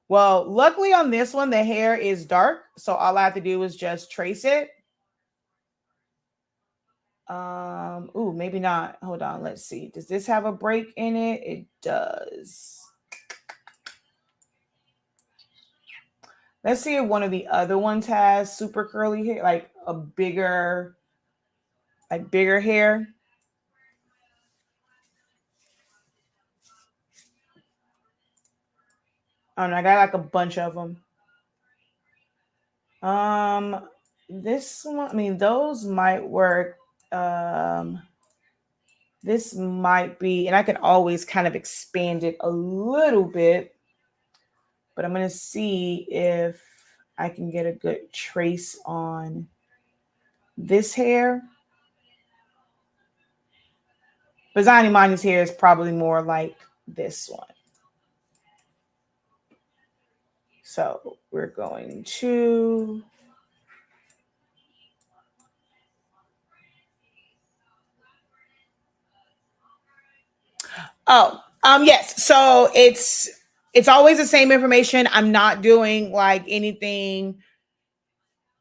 Well, luckily on this one, the hair is dark. So all I have to do is just trace it. Ooh, maybe not. Hold on. Let's see. Does this have a break in it? It does. Let's see if one of the other ones has super curly hair, like a bigger hair. I don't know. I got like a bunch of them. This one, those might work. This might be, and I can always kind of expand it a little bit, but I'm going to see if I can get a good trace on this hair. But Zion Imani's hair is probably more like this one. So we're going to yes. So it's always the same information. I'm not doing like anything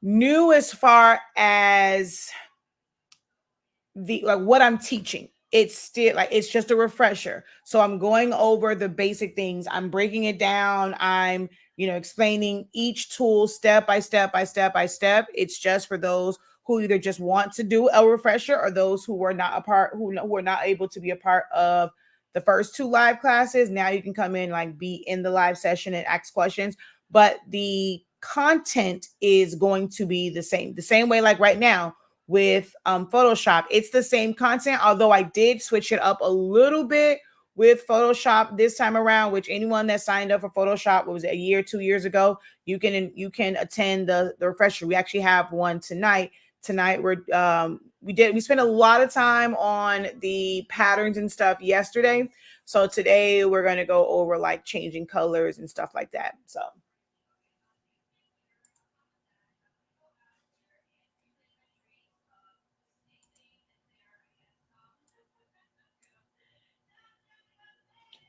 new as far as what I'm teaching. It's still it's just a refresher. So I'm going over the basic things. I'm breaking it down. I'm explaining each tool step by step by step by step. It's just for those who either just want to do a refresher or those who were not a part, who were not able to be a part of the first 2 live classes. Now you can come in, like, be in the live session and ask questions, but the content is going to be the same way, like right now with Photoshop. It's the same content, although I did switch it up a little bit with Photoshop this time around. Which anyone that signed up for Photoshop, what was it, a year, 2 years ago, you can attend the refresher. We actually have one tonight. We spent a lot of time on the patterns and stuff yesterday. So today we're going to go over like changing colors and stuff like that. So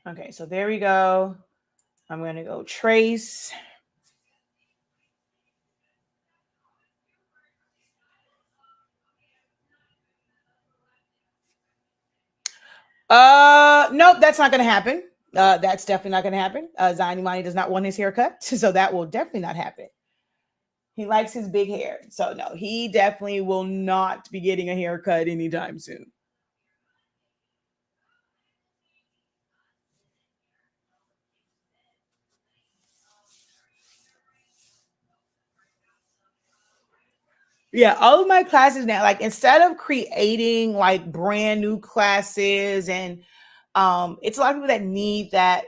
okay, so there we go. I'm going to go trace. Nope, that's not going to happen. That's definitely not going to happen. Zion Imani does not want his hair cut, so that will definitely not happen. He likes his big hair, so no, he definitely will not be getting a haircut anytime soon. Yeah, all of my classes now, like, instead of creating like brand new classes, and it's a lot of people that need that,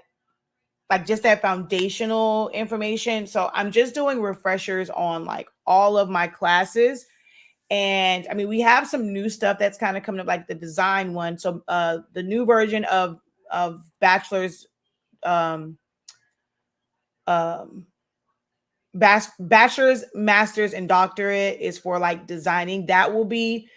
like, just that foundational information. So I'm just doing refreshers on like all of my classes. And I mean, we have some new stuff that's kind of coming up, like the design one. So the new version of bachelor's um bachelor's, master's, and doctorate is for like designing. That will be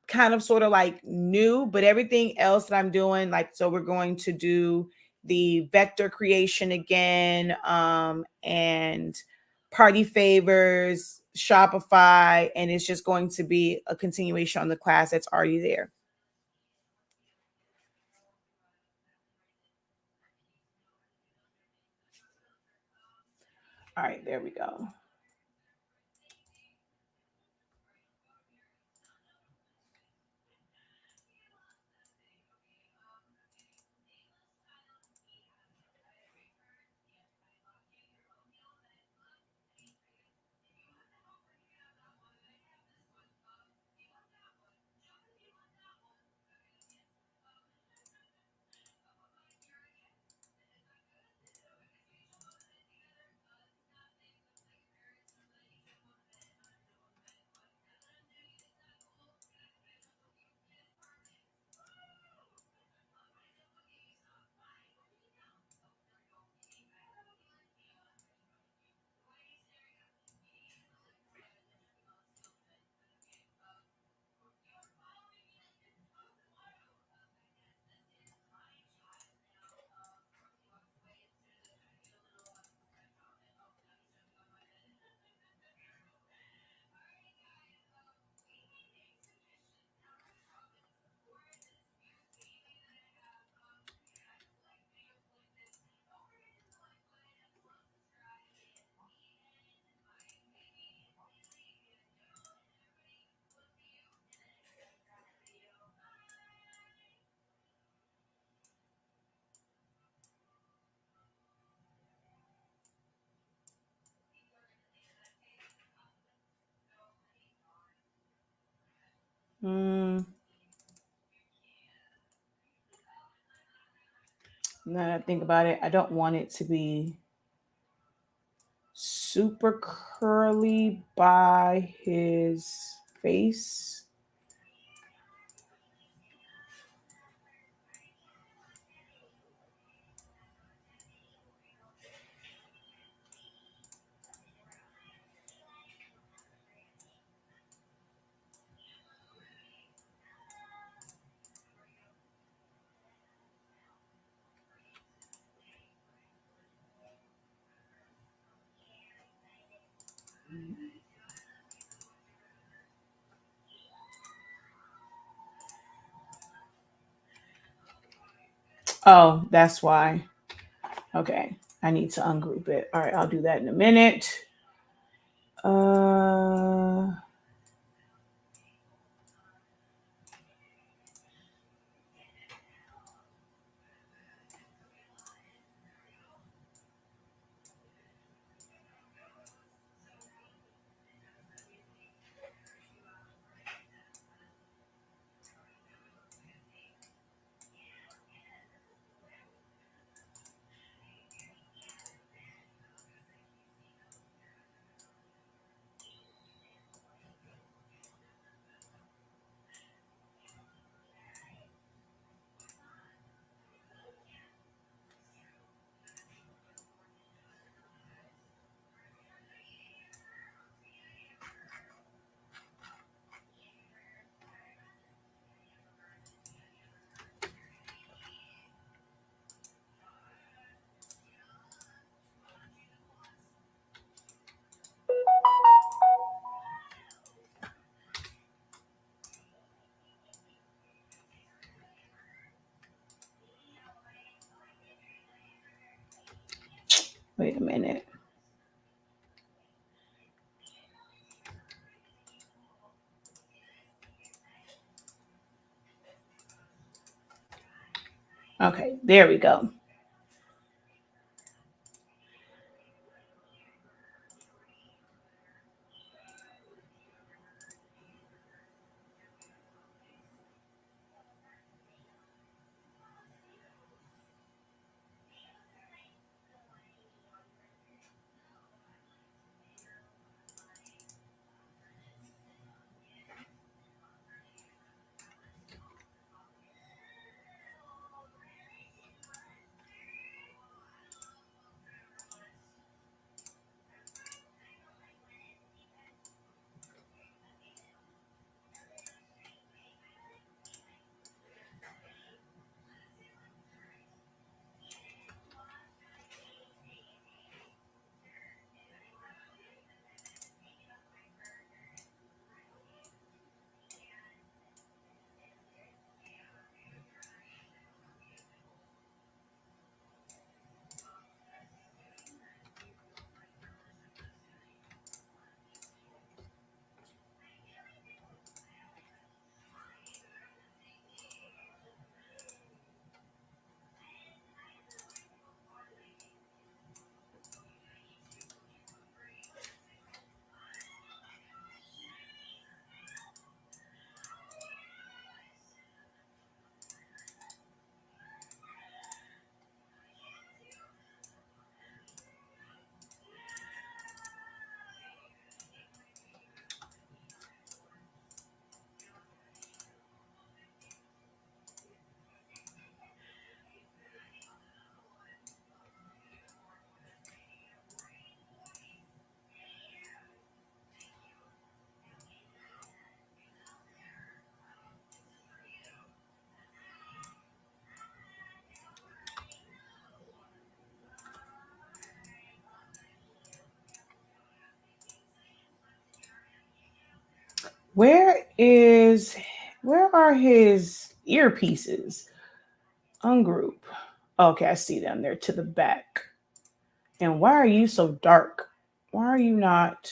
kind of sort of like new, but everything else that I'm doing, like, so we're going to do the vector creation again, and party favors, Shopify, and it's just going to be a continuation on the class that's already there. All right, there we go. Now that I think about it, I don't want it to be super curly by his face. Oh, that's why. Okay. I need to ungroup it. All right, I'll do that in a minute. Wait a minute. Okay, there we go. Where are his earpieces? Ungroup. Okay, I see them. They're to the back. And why are you so dark? Why are you not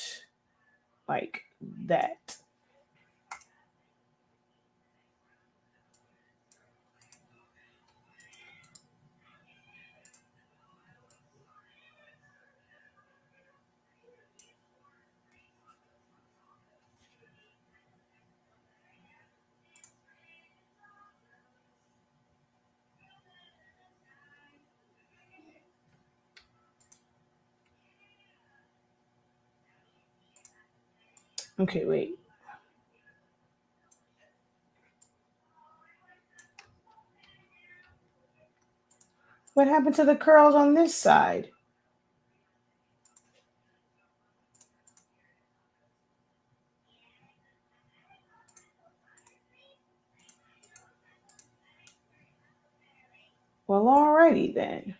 like that? Okay, wait. What happened to the curls on this side? Well, alrighty then.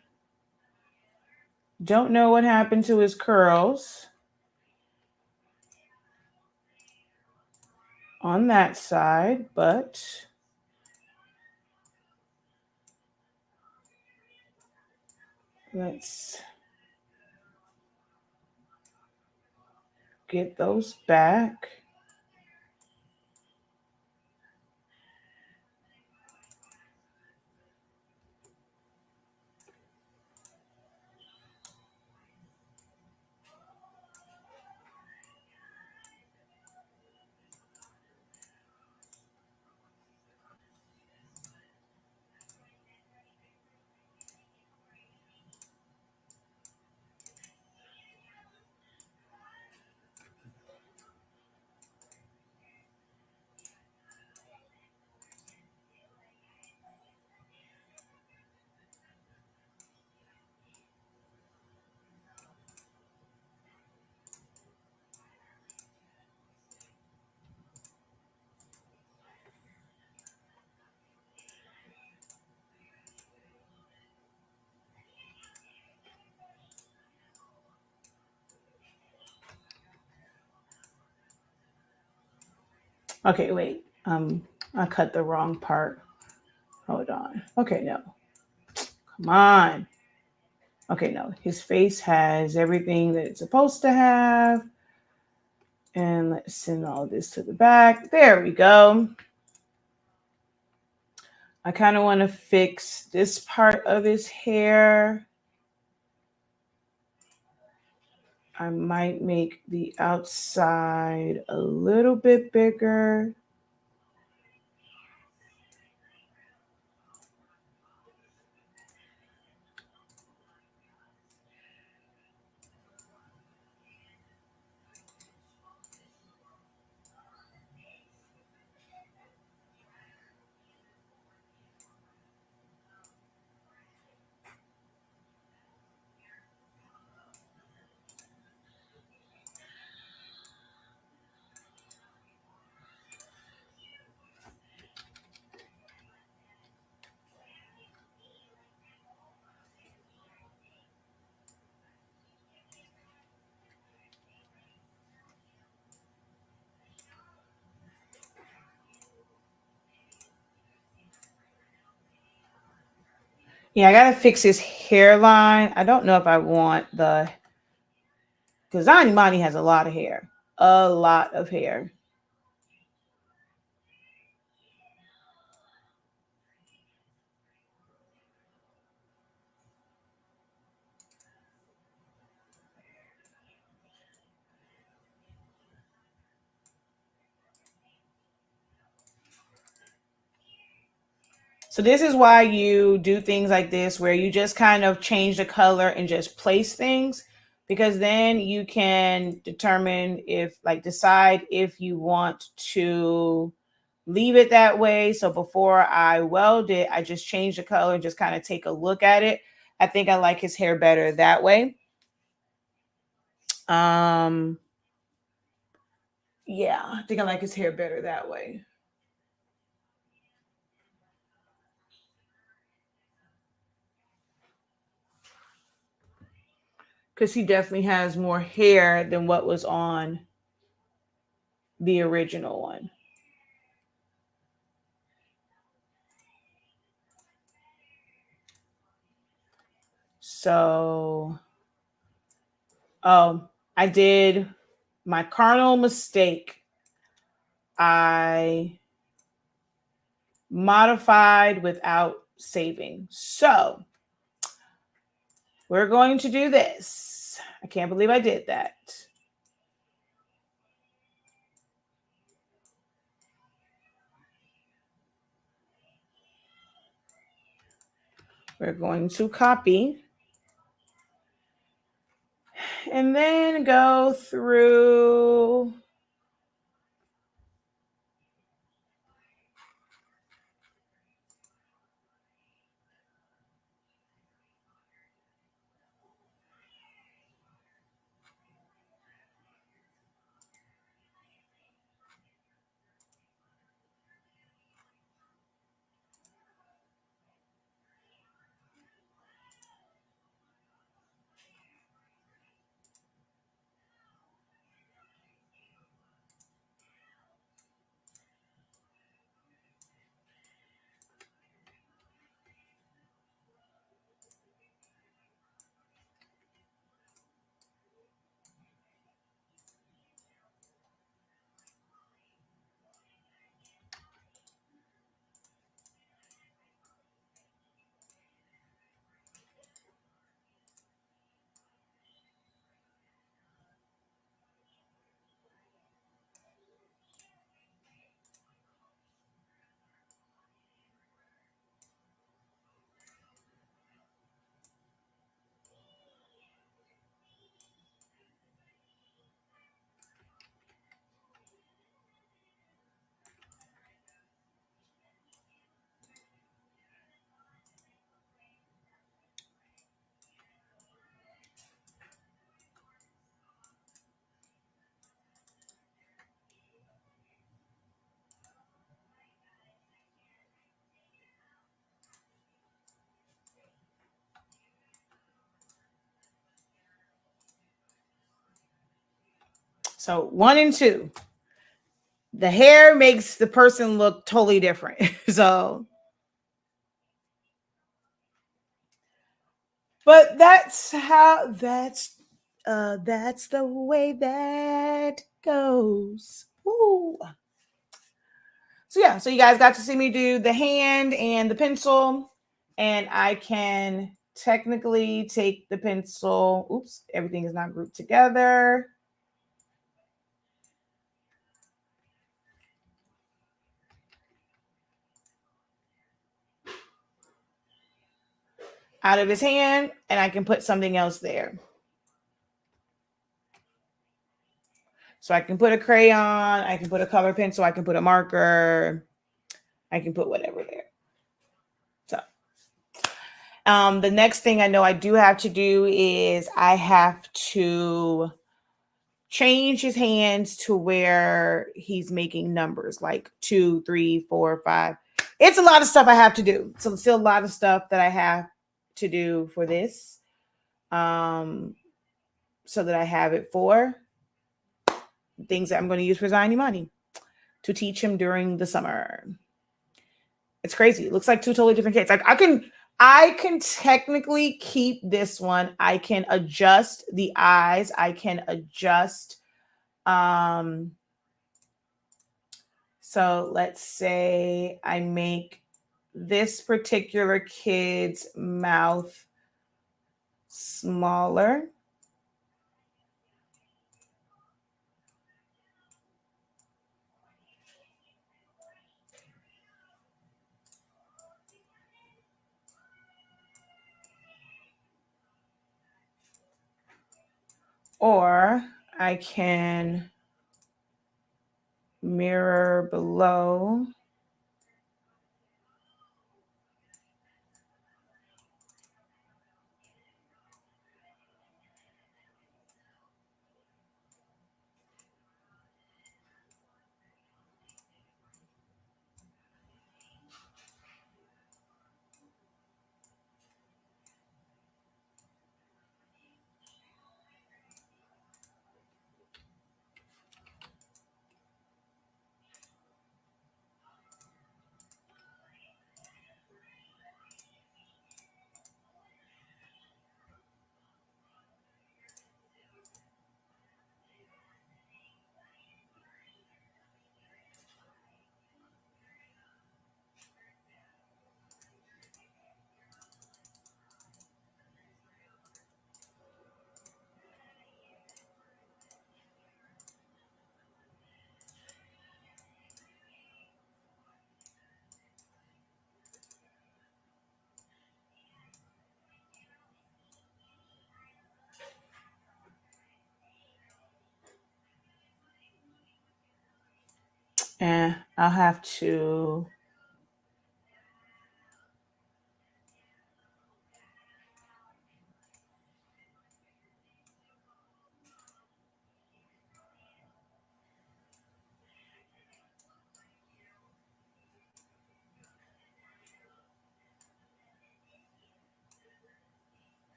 Don't know what happened to his curls on that side, but let's get those back. Okay, wait. I cut the wrong part. Hold on. Okay, no. Come on. Okay, no. His face has everything that it's supposed to have. And let's send all this to the back. There we go. I kind of want to fix this part of his hair. I might make the outside a little bit bigger. Yeah, I gotta fix his hairline. I don't know if I want because Imani has a lot of hair. A lot of hair. So this is why you do things like this, where you just kind of change the color and just place things, because then you can determine decide if you want to leave it that way. So before I weld it, I just change the color and just kind of take a look at it. I think I like his hair better that way. Yeah, I think I like his hair better that way. Because he definitely has more hair than what was on the original one. So, I did my cardinal mistake. I modified without saving. So, we're going to do this. I can't believe I did that. We're going to copy and then go through So 1 and 2. The hair makes the person look totally different. So, but that's the way that goes. Woo. So yeah, so you guys got to see me do the hand and the pencil, and I can technically take the pencil. Oops, everything is not grouped together. Out of his hand, and I can put something else there. So I can put a crayon, I can put a color pencil, I can put a marker, I can put whatever there. So the next thing I know I do have to do is I have to change his hands to where he's making numbers like 2, 3, 4, 5. It's a lot of stuff I have to do. So still a lot of stuff that I have to do for this. So that I have it for things that I'm going to use for Zayani Mani to teach him during the summer. It's crazy. It looks like 2 totally different kids. Like I can technically keep this one. I can adjust the eyes. I can adjust. So let's say I make this particular kid's mouth smaller. Or I can mirror below.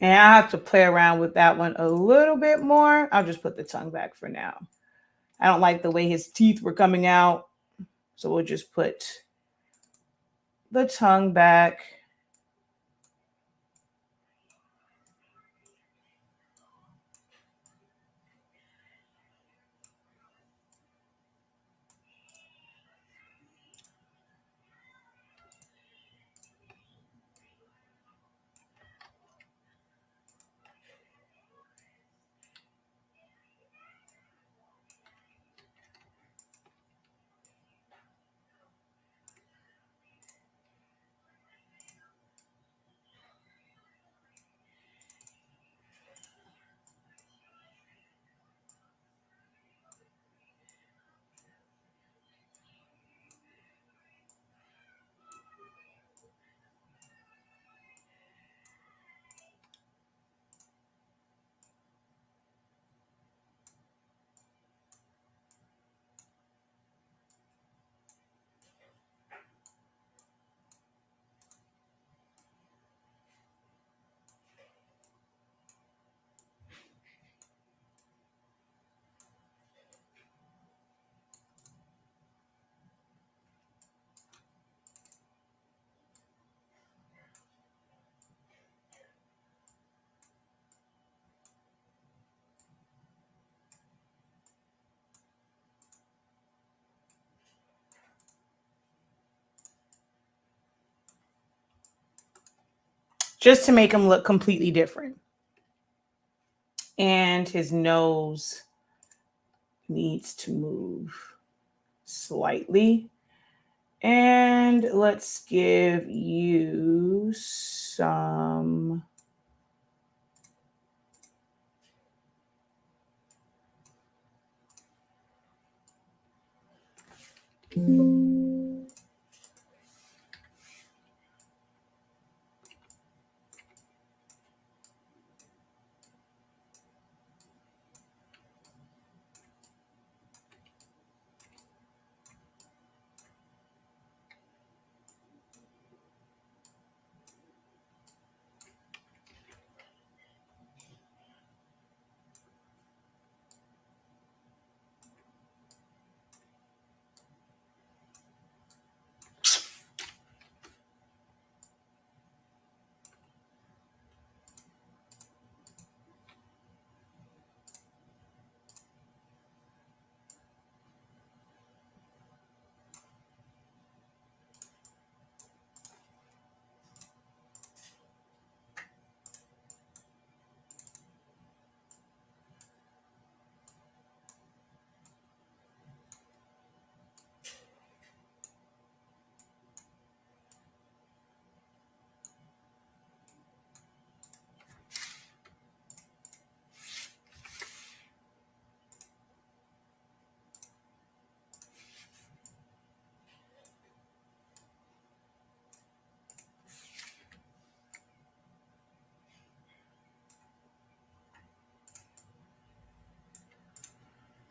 And I'll have to play around with that one a little bit more. I'll just put the tongue back for now. I don't like the way his teeth were coming out. So we'll just put the tongue back. just to make him look completely different. And his nose needs to move slightly. And let's give you some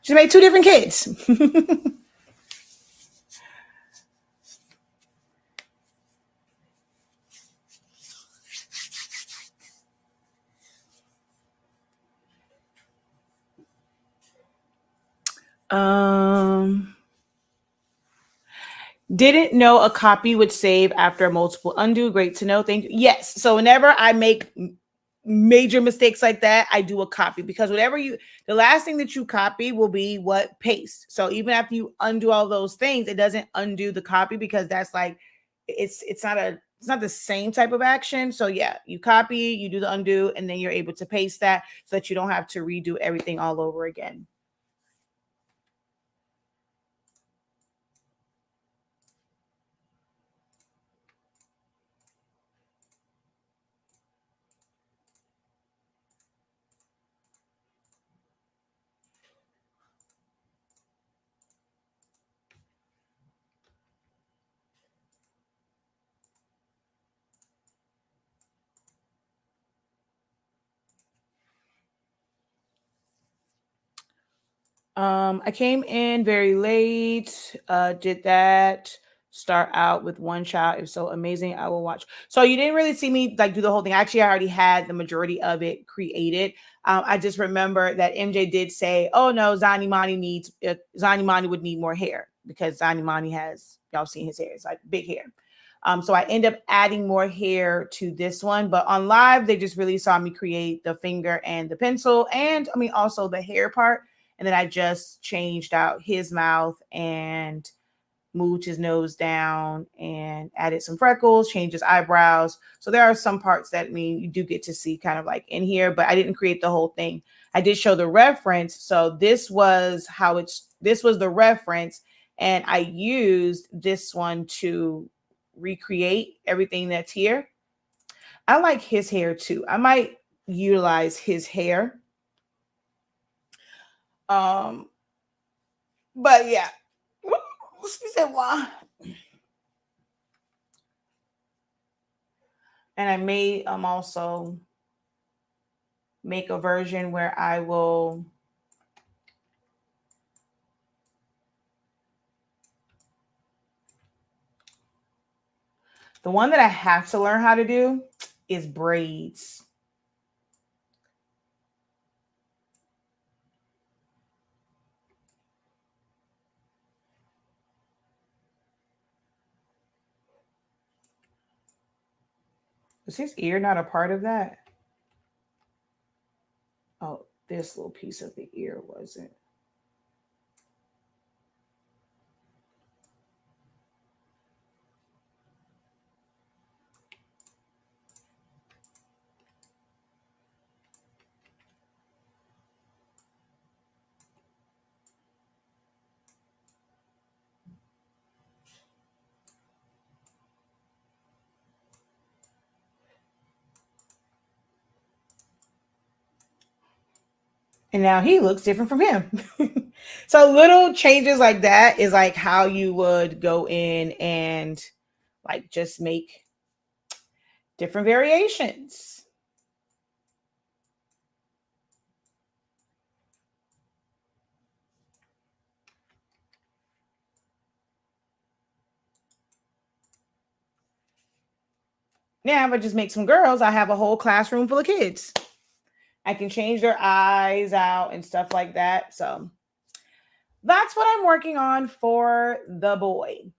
she made two different kids. Didn't know a copy would save after a multiple undo. Great to know. Thank you. Yes. So whenever I make major mistakes like that, I do a copy, because the last thing that you copy will be what paste. So even after you undo all those things, it doesn't undo the copy, because that's like, it's not the same type of action. So yeah, you copy, you do the undo, and then you're able to paste that so that you don't have to redo everything all over again. I came in very late, did that, start out with one child. If so, amazing. I will watch. So you didn't really see me like do the whole thing. Actually, I already had the majority of it created. I just remember that MJ did say, oh no, Zani Mani would need more hair, because Zani Mani has, y'all seen his hair, it's like big hair. So I end up adding more hair to this one, but on live, they just really saw me create the finger and the pencil, and I mean, also the hair part. And then I just changed out his mouth and moved his nose down and added some freckles, changed his eyebrows. So there are some parts that you do get to see kind of like in here, but I didn't create the whole thing. I did show the reference. So this was the reference. And I used this one to recreate everything that's here. I like his hair too. I might utilize his hair. But yeah, she said why? And I may also make a version where I will the one that I have to learn how to do is braids. Was his ear not a part of that? Oh, this little piece of the ear wasn't. And now he looks different from him. So little changes like that is like how you would go in and like just make different variations. Now, if I just make some girls, I have a whole classroom full of kids. I can change their eyes out and stuff like that. So that's what I'm working on for the boy.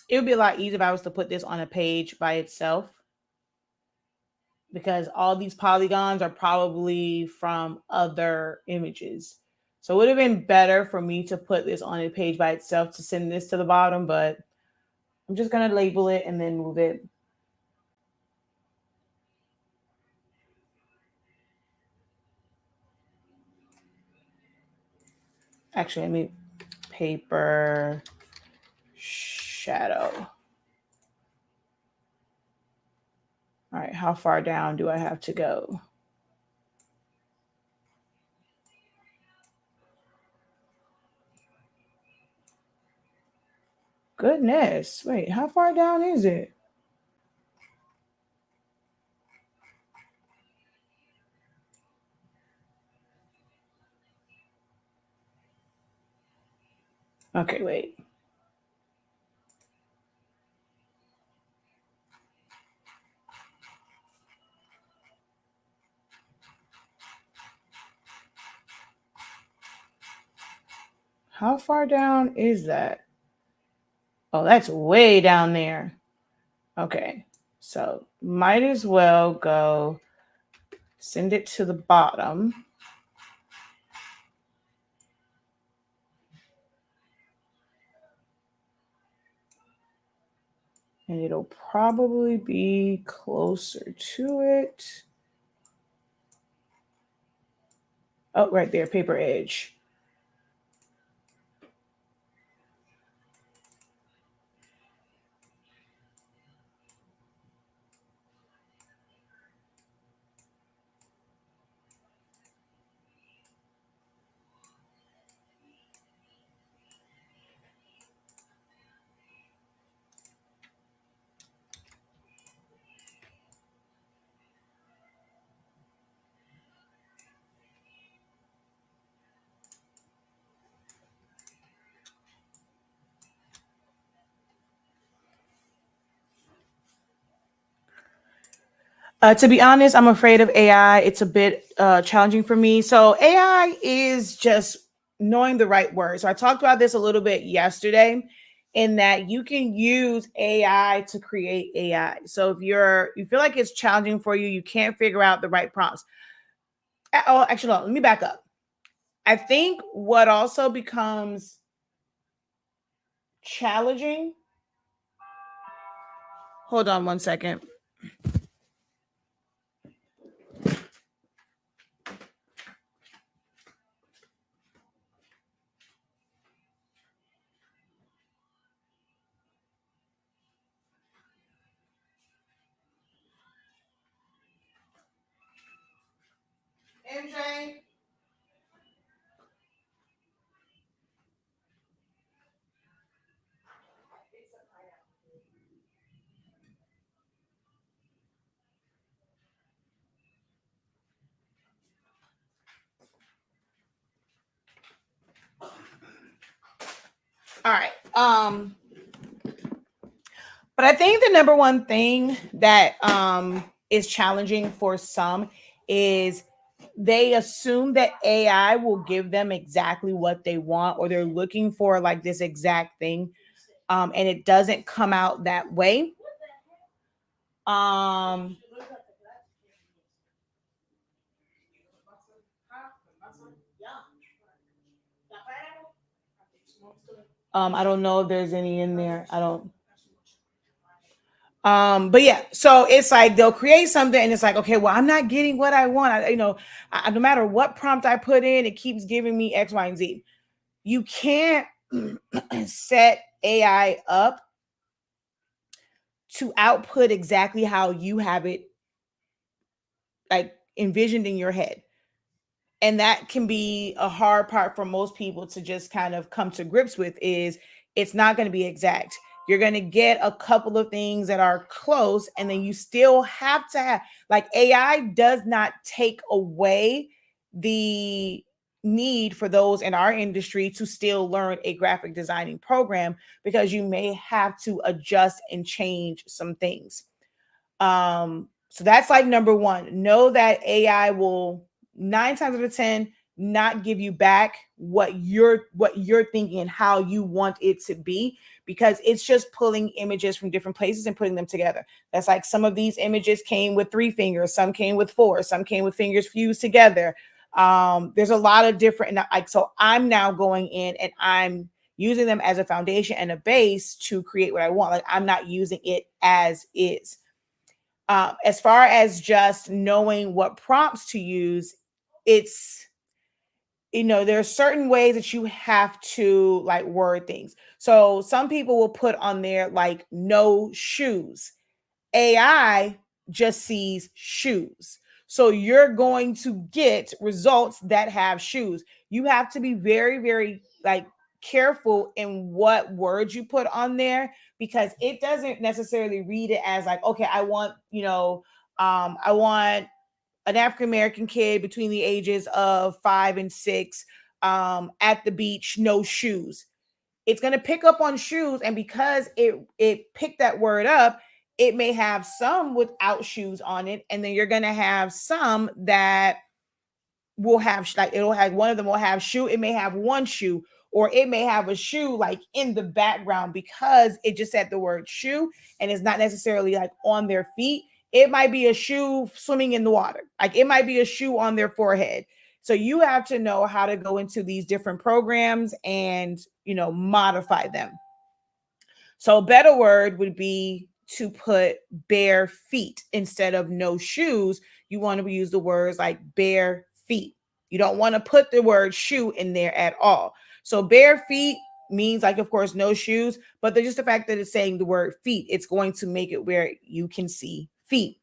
It would be a lot easier if I was to put this on a page by itself, because all these polygons are probably from other images. So it would have been better for me to put this on a page by itself to send this to the bottom, but I'm just going to label it and then move it. Actually, let me paper shadow. All right, how far down do I have to go? Goodness, wait, how far down is it? Okay, wait. How far down is that? Oh, that's way down there. Okay, so might as well go send it to the bottom. And it'll probably be closer to it. Oh, right there, paper edge. To be honest, I'm afraid of AI. It's a bit challenging for me. So AI is just knowing the right words. So I talked about this a little bit yesterday, in that you can use AI to create AI. So if you feel like it's challenging for you, you can't figure out the right prompts. Oh, actually, no, let me back up. I think what also becomes challenging. Hold on one second. MJ. All right. But I think the number one thing that is challenging for some is they assume that AI will give them exactly what they want, or they're looking for like this exact thing. And it doesn't come out that way. I don't know if there's any in there. I don't. But yeah, so it's like they'll create something and it's like, okay, well, I'm not getting what I want. No matter what prompt I put in, it keeps giving me X, Y, and Z. You can't set AI up to output exactly how you have it like envisioned in your head. And that can be a hard part for most people to just kind of come to grips with, is it's not going to be exact. You're going to get a couple of things that are close, and then you still have to have, like, AI does not take away the need for those in our industry to still learn a graphic designing program, because you may have to adjust and change some things. So that's like number one. Know that AI will 9 times out of 10 not give you back what you're thinking and how you want it to be, because it's just pulling images from different places and putting them together. That's like, some of these images came with 3 fingers, some came with 4, some came with fingers fused together. There's a lot of different, so I'm now going in and I'm using them as a foundation and a base to create what I want. Like, I'm not using it as is. As far as just knowing what prompts to use, it's, there are certain ways that you have to like word things. So some people will put on there like no shoes. AI just sees shoes. So you're going to get results that have shoes. You have to be very, very like careful in what words you put on there, because it doesn't necessarily read it as like, okay, I want an African American kid between the ages of 5 and 6 at the beach, no shoes. It's going to pick up on shoes, and because it picked that word up, it may have some without shoes on it, and then you're going to have some that will have, like, it'll have, one of them will have shoe, it may have one shoe, or it may have a shoe like in the background because it just said the word shoe and it's not necessarily like on their feet. It might be a shoe swimming in the water. Like it might be a shoe on their forehead. So you have to know how to go into these different programs and, modify them. So a better word would be to put bare feet instead of no shoes. You want to use the words like bare feet. You don't want to put the word shoe in there at all. So bare feet means like, of course, no shoes, but just the fact that it's saying the word feet, it's going to make it where you can see feet.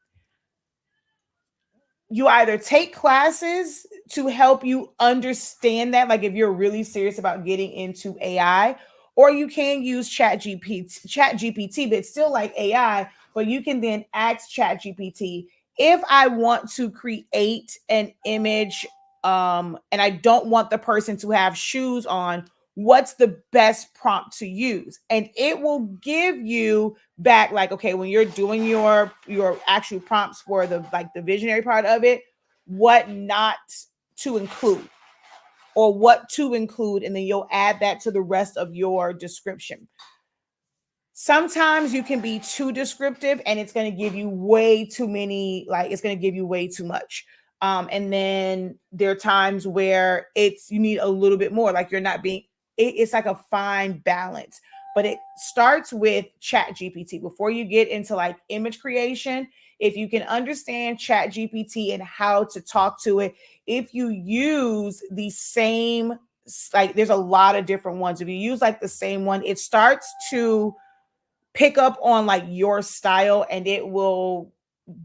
You either take classes to help you understand that, like if you're really serious about getting into AI, or you can use ChatGPT, but it's still like AI, but you can then ask ChatGPT, if I want to create an image and I don't want the person to have shoes on, what's the best prompt to use? And it will give you back like, okay, when you're doing your actual prompts for the visionary part of it, what not to include or what to include, and then you'll add that to the rest of your description. Sometimes you can be too descriptive and it's going to give you way too many, like it's going to give you way too much. And then there are times where you need a little bit more, like you're not being, it's like a fine balance. But it starts with ChatGPT. Before you get into like image creation, if you can understand ChatGPT and how to talk to it, if you use the same, like there's a lot of different ones. If you use like the same one, it starts to pick up on like your style and it will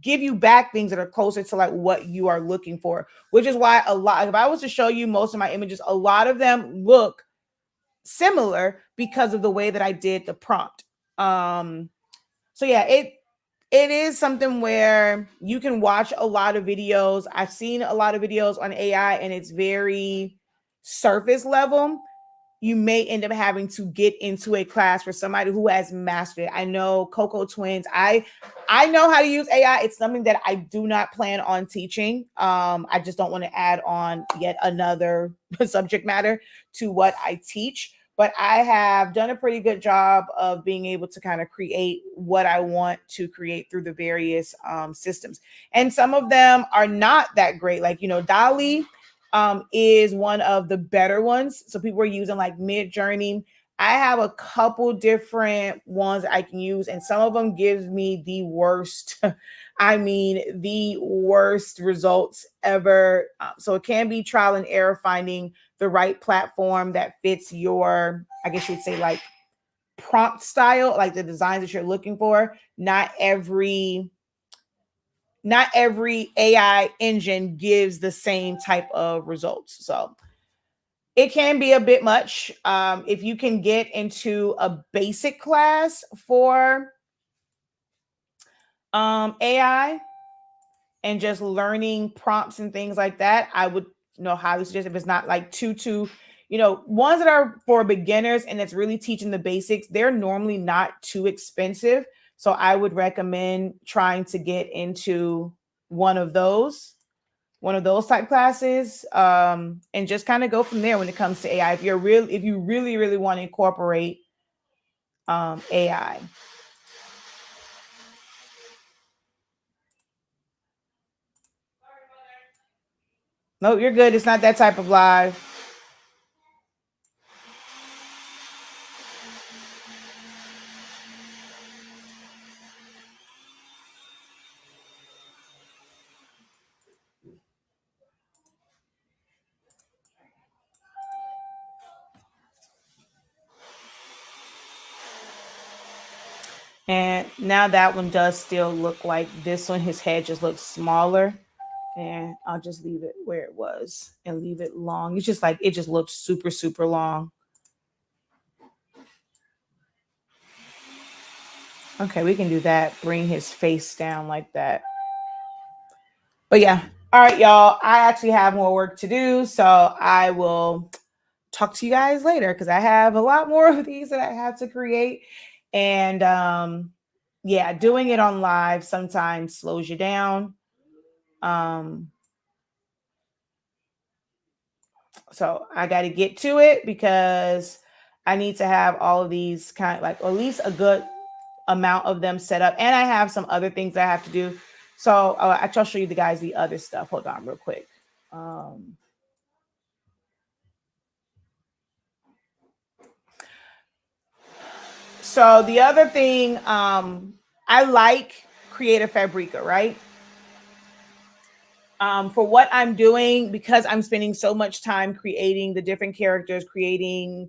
give you back things that are closer to like what you are looking for, which is why if I was to show you most of my images, a lot of them look similar because of the way that I did the prompt. So yeah, it is something where you can watch a lot of videos. I've seen a lot of videos on AI and it's very surface level. You may end up having to get into a class for somebody who has mastered it. I know Coco Twins. I know how to use AI. It's something that I do not plan on teaching. I just don't want to add on yet another subject matter to what I teach. But I have done a pretty good job of being able to kind of create what I want to create through the various systems. And some of them are not that great. Like, DALL-E is one of the better ones. So people are using like Mid-Journey. I have a couple different ones I can use, and some of them gives me the worst, the worst results ever. So it can be trial and error finding the right platform that fits your, I guess you'd say like prompt style, like the designs that you're looking for. Not every AI engine gives the same type of results. So it can be a bit much. If you can get into a basic class for AI and just learning prompts and things like that, I would highly suggest, if it's not like too ones that are for beginners and it's really teaching the basics, they're normally not too expensive. So I would recommend trying to get into one of those type classes, and just kind of go from there when it comes to AI. If you really want to incorporate AI. No, you're good. It's not that type of live. And now that one does still look like this one. His head just looks smaller. And I'll just leave it where it was and leave it long. It's just like, it just looks super, super long. Okay, we can do that. Bring his face down like that. But yeah. All right, y'all. I actually have more work to do. So I will talk to you guys later because I have a lot more of these that I have to create. And yeah, doing it on live sometimes slows you down. So I got to get to it because I need to have all of these kind of like, at least a good amount of them set up. And I have some other things I have to do. So I'll show you the guys the other stuff. Hold on real quick. So the other thing, I like Creative Fabrica, right? For what I'm doing, because I'm spending so much time creating the different characters, creating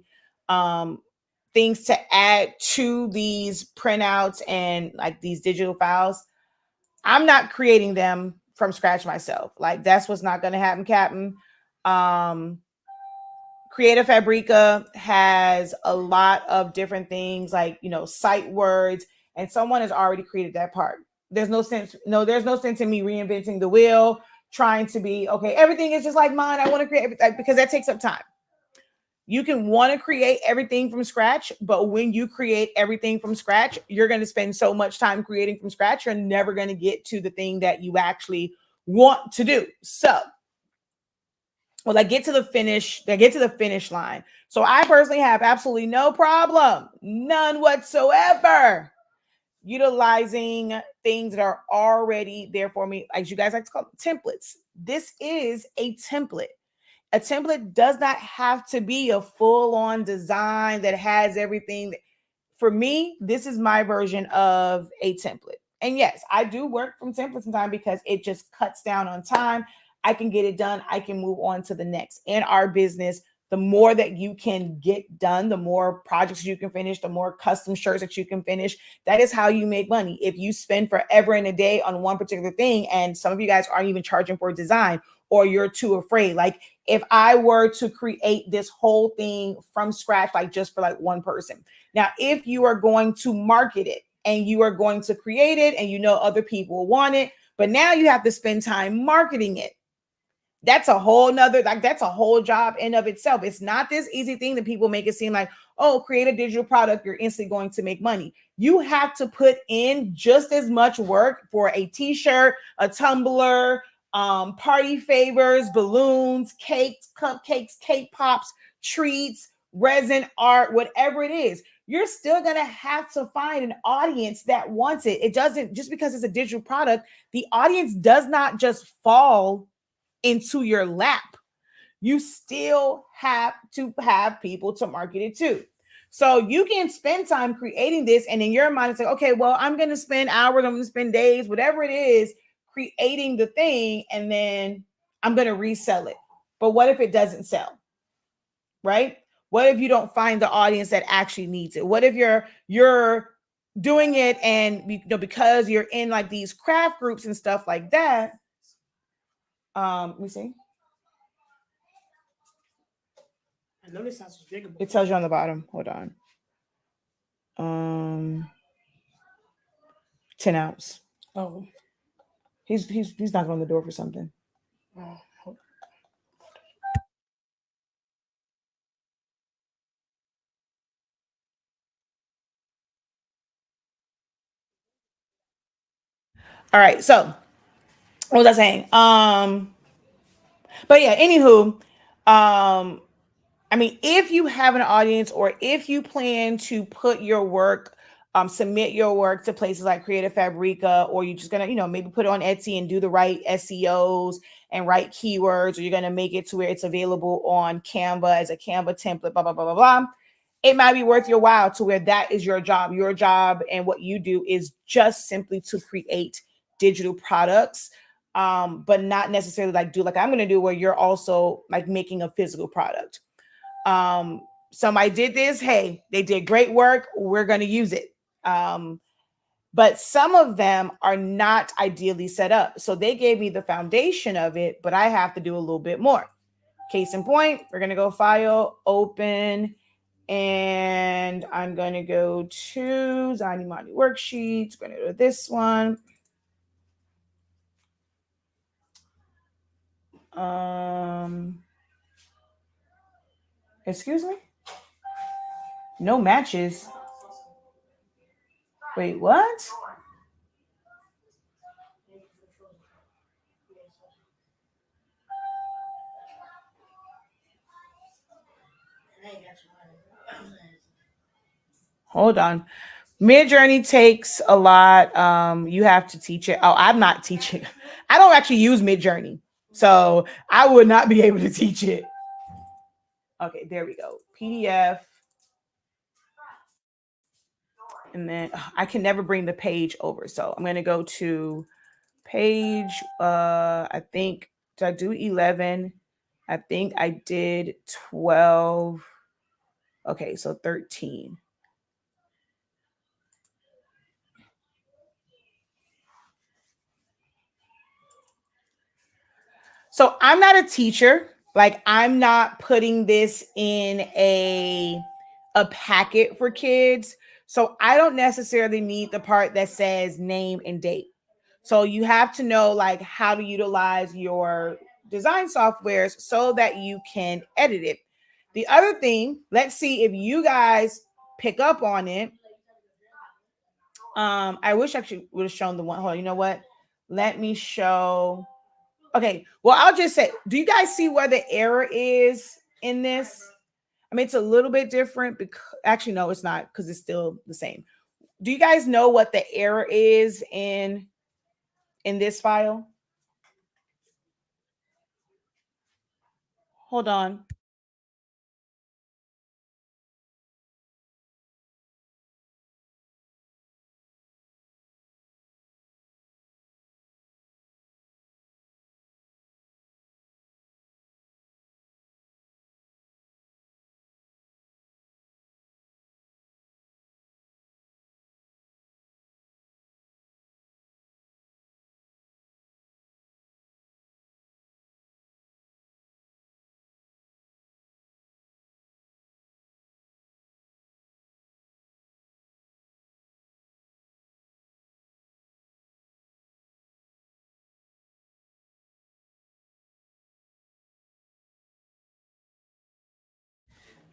things to add to these printouts and like these digital files, I'm not creating them from scratch myself. Like that's what's not going to happen, Captain. Creative Fabrica has a lot of different things like, you know, sight words, and someone has already created that part. There's no sense in me reinventing the wheel, trying to be, okay, everything is just like mine. I want to create everything, because that takes up time. You can want to create everything from scratch, but when you create everything from scratch, you're going to spend so much time creating from scratch, you're never going to get to the thing that you actually want to do. So, well, I get to the finish line. So I personally have absolutely no problem, none whatsoever, utilizing things that are already there for me, as you guys like to call them, templates. This is a template. A template does not have to be a full-on design that has everything. For me, this is my version of a template. And yes, I do work from templates sometimes because it just cuts down on time. I can get it done. I can move on to the next. In our business, the more that you can get done, the more projects you can finish, the more custom shirts that you can finish. That is how you make money. If you spend forever in a day on one particular thing, and some of you guys aren't even charging for design, or you're too afraid. Like if I were to create this whole thing from scratch, like just for like one person. Now, if you are going to market it and you are going to create it and you know other people want it, but now you have to spend time marketing it. That's a whole nother, like that's a whole job in of itself. It's not this easy thing that people make it seem like, oh, create a digital product, you're instantly going to make money. You have to put in just as much work for a t-shirt, a tumbler, party favors, balloons, cakes, cupcakes, cake pops, treats, resin art, whatever it is. You're still going to have to find an audience that wants it. It doesn't, just because it's a digital product, the audience does not just fall into your lap. You still have to have people to market it to. So you can spend time creating this, and in your mind, it's like, okay, well, I'm going to spend hours, I'm going to spend days, whatever it is, creating the thing, and then I'm going to resell it. But what if it doesn't sell? Right? What if you don't find the audience that actually needs it? What if you're doing it and because you're in like these craft groups and stuff like that? Let me see. I know this house is bigger. It tells you on the bottom. Hold on. 10 ounce. Oh. He's knocking on the door for something. Oh. All right. So what was I saying? But yeah, anywho, I mean, if you have an audience, or if you plan to put your work, submit your work to places like Creative Fabrica, or you're just gonna, maybe put it on Etsy and do the right SEOs and right keywords, or you're gonna make it to where it's available on Canva as a Canva template, blah, blah, blah, blah, blah. It might be worth your while to where that is your job. Your job and what you do is just simply to create digital products, but not necessarily like do like I'm gonna do, where you're also like making a physical product. Somebody did this. Hey, they did great work. We're going to use it. But some of them are not ideally set up. So they gave me the foundation of it, but I have to do a little bit more. Case in point, we're going to go file, open, and I'm going to go to Zani Mani worksheets. Going to go to this one. Excuse me? No matches. Wait, what? Hold on. Midjourney takes a lot. You have to teach it. Oh, I'm not teaching. I don't actually use Midjourney, so I would not be able to teach it. Okay, there we go. PDF. And then I can never bring the page over. So I'm going to go to page. I think, did I do 11? I think I did 12. Okay, so 13. So I'm not a teacher. Like, I'm not putting this in a packet for kids. So I don't necessarily need the part that says name and date. So you have to know like how to utilize your design softwares so that you can edit it. The other thing, let's see if you guys pick up on it. I wish I actually would have shown the one. Hold on, you know what? Let me show. Okay, well, I'll just say, do you guys see where the error is in this? I mean, it's a little bit different because actually, no, it's not because it's still the same. Do you guys know what the error is in this file? Hold on.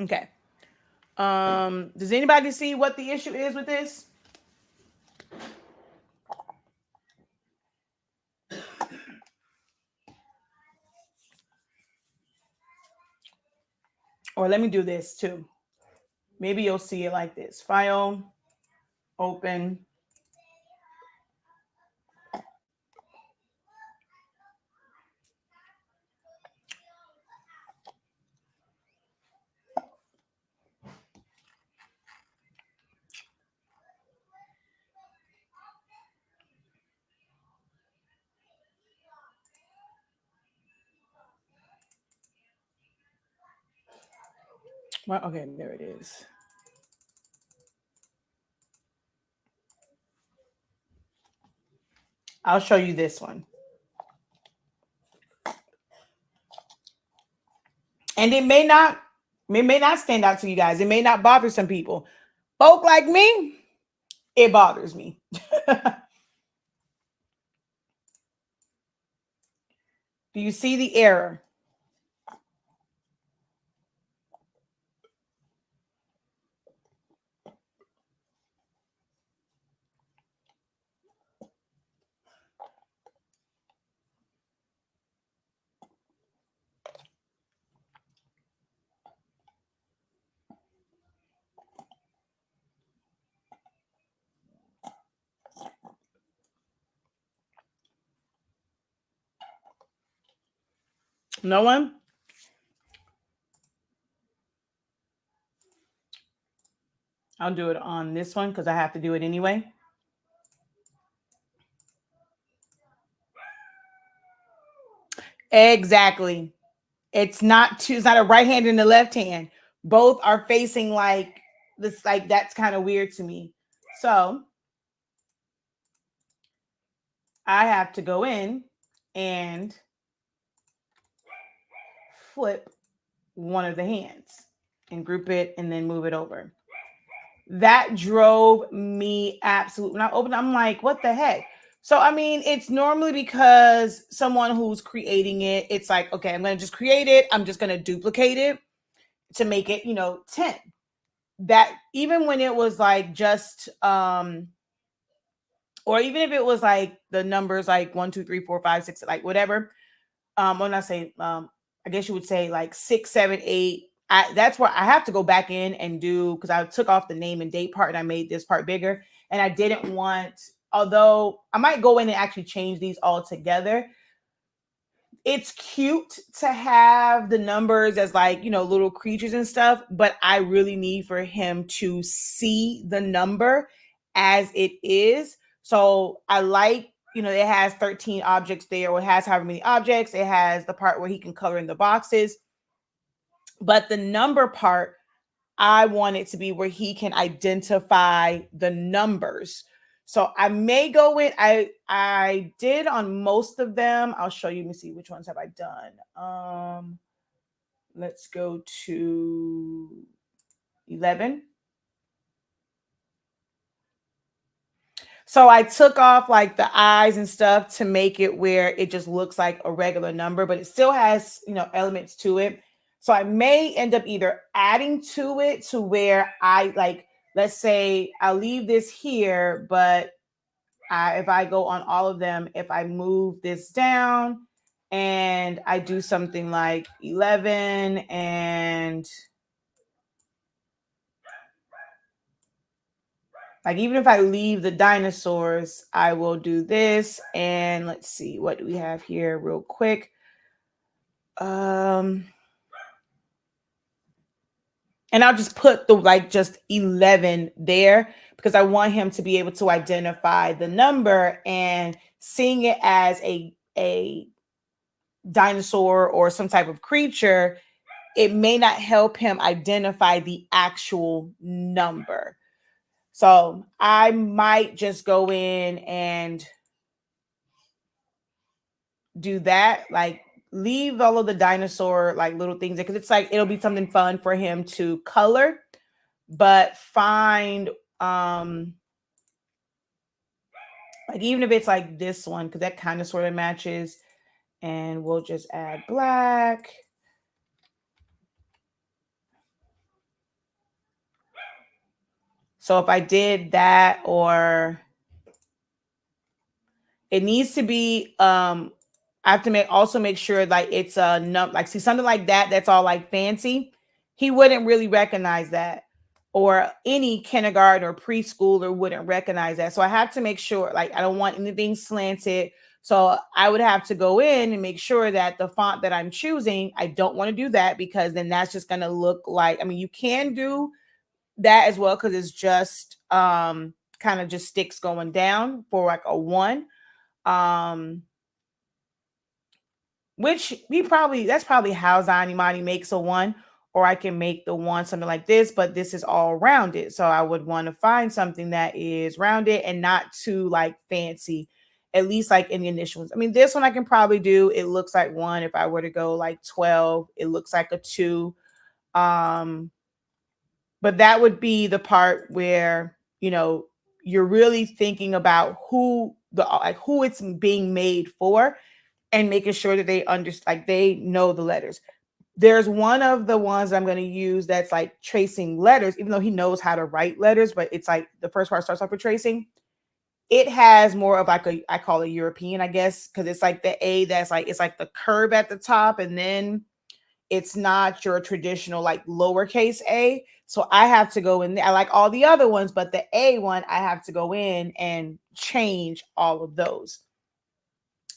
Okay. Does anybody see what the issue is with this? Or let me do this too. Maybe you'll see it like this. File, open. Well, okay, there it is. I'll show you this one. And it may not stand out to you guys. It may not bother some people. Folk like me, it bothers me. Do you see the error? No one? I'll do it on this one because I have to do it anyway. Exactly. It's not a right hand and a left hand. Both are facing like this, like that's kind of weird to me. So I have to go in and flip one of the hands and group it and then move it over. That drove me absolutely. When I opened, I'm like, what the heck? So, I mean, it's normally because someone who's creating it, it's like, okay, I'm going to just create it. I'm just going to duplicate it to make it, 10. That even when it was like just, or even if it was like the numbers like 1, 2, 3, 4, 5, 6, like whatever. When I say, I guess you would say like 6, 7, 8, that's where I have to go back in and do, because I took off the name and date part and I made this part bigger. And I didn't want, although I might go in and actually change these all together. It's cute to have the numbers as like, you know, little creatures and stuff, but I really need for him to see the number as it is. So I like, you know, it has 13 objects there, or it has however many objects. It has the part where he can color in the boxes. But the number part, I want it to be where he can identify the numbers. So I may go in. I did on most of them. I'll show you. Let me see, which ones have I done. Let's go to 11. So I took off like the eyes and stuff to make it where it just looks like a regular number, but it still has, you know, elements to it. So I may end up either adding to it to where I like, let's say I'll leave this here, but if I go on all of them, if I move this down and I do something like 11 and like, even if I leave the dinosaurs, I will do this. And let's see, what do we have here real quick? And I'll just put the like just 11 there because I want him to be able to identify the number, and seeing it as a dinosaur or some type of creature, it may not help him identify the actual number. So I might just go in and do that, like leave all of the dinosaur like little things there, because it's like it'll be something fun for him to color, but find like even if it's like this one, because that kind of sort of matches, and we'll just add black. So if I did that, or it needs to be I have to also make sure like it's a like, see, something like that that's all like fancy, he wouldn't really recognize that, or any kindergarten or preschooler wouldn't recognize that. So I have to make sure, like, I don't want anything slanted. So I would have to go in and make sure that the font that I'm choosing, I don't want to do that, because then that's just going to look like, I mean, you can do that as well, because it's just kind of just sticks going down for like a 1. Which that's probably how Zanimani makes a 1, or I can make the 1 something like this, but this is all rounded. So I would want to find something that is rounded and not too like fancy, at least like in the initial ones. I mean, this one I can probably do. It looks like 1. If I were to go like 12, it looks like a 2. But that would be the part where, you know, you're really thinking about who it's being made for, and making sure that they understand, like they know the letters. There's one of the ones I'm going to use that's like tracing letters, even though he knows how to write letters, but it's like the first part starts off with tracing. It has more of like I call it European, I guess, because it's like the A that's like, it's like the curve at the top, and then it's not your traditional like lowercase a. So I have to go in there. I like all the other ones, but the A one, I have to go in and change all of those.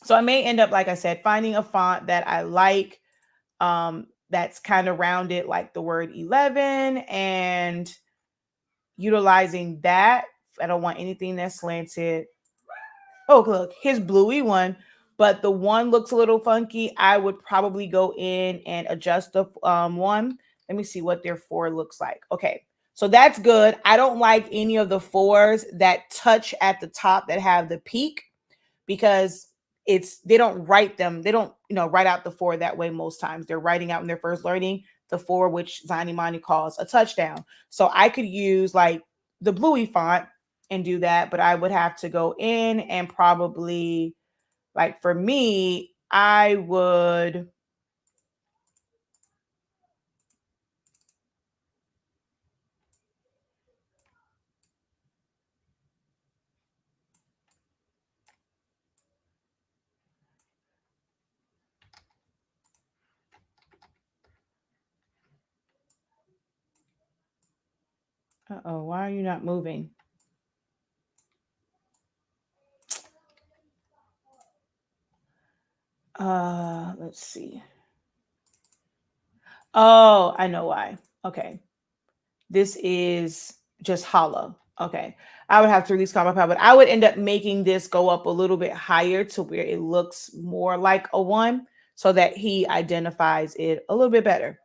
So I may end up, like I said, finding a font that I like, that's kind of rounded like the word 11, and utilizing that. I don't want anything that's slanted. Oh, look, his bluey one, but the one looks a little funky. I would probably go in and adjust the one. Let me see what their 4 looks like. Okay, so that's good. I don't like any of the 4s that touch at the top that have the peak, because they don't write them. They don't, write out the 4 that way. Most times they're writing out when they're first learning the 4, which Zanimani calls a touchdown. So I could use like the bluey font and do that, but I would have to go in and probably, like, for me, I would Uh-oh, why are you not moving? Let's see. Oh, I know why. Okay. This is just hollow. Okay. I would have to release copper power, but I would end up making this go up a little bit higher to where it looks more like a 1 so that he identifies it a little bit better.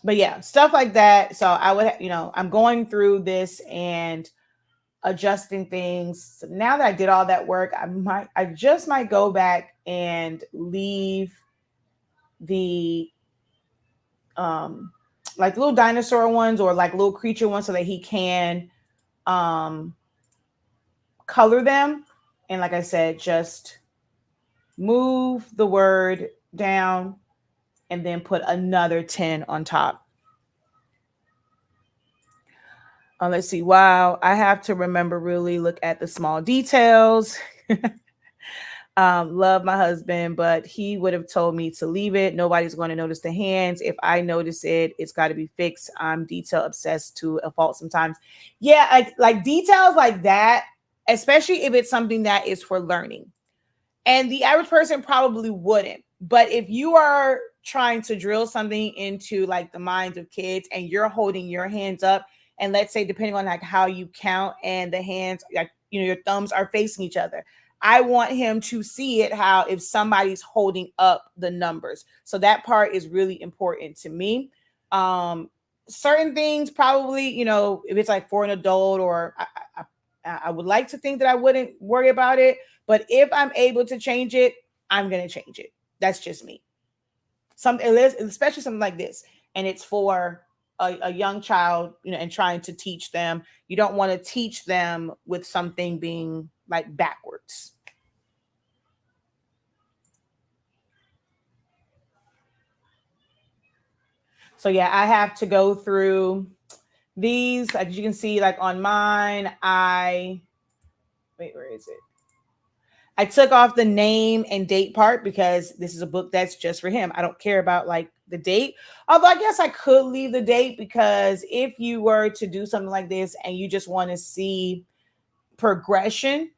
But yeah, stuff like that. So I would, I'm going through this and adjusting things. So now that I did all that work, I just might go back and leave the like little dinosaur ones or like little creature ones so that he can color them. And like I said, just move the word down and then put another 10 on top. Let's see. Wow. I have to remember really look at the small details. Love my husband, but he would have told me to leave it. Nobody's going to notice the hands. If I notice it, it's got to be fixed. I'm detail obsessed to a fault sometimes. Yeah, like details like that, especially if it's something that is for learning. And the average person probably wouldn't. But if you are trying to drill something into like the minds of kids and you're holding your hands up, and let's say depending on like how you count and the hands, like your thumbs are facing each other, I want him to see it how if somebody's holding up the numbers. So that part is really important to me. Certain things probably, if it's like for an adult or I would like to think that I wouldn't worry about it. But if I'm able to change it, I'm going to change it. That's just me. Especially something like this. And it's for a young child, and trying to teach them. You don't want to teach them with something being like backwards. So yeah, I have to go through these. As you can see, like on mine, where is it? I took off the name and date part because this is a book that's just for him. I don't care about like the date. Although I guess I could leave the date because if you were to do something like this and you just want to see progression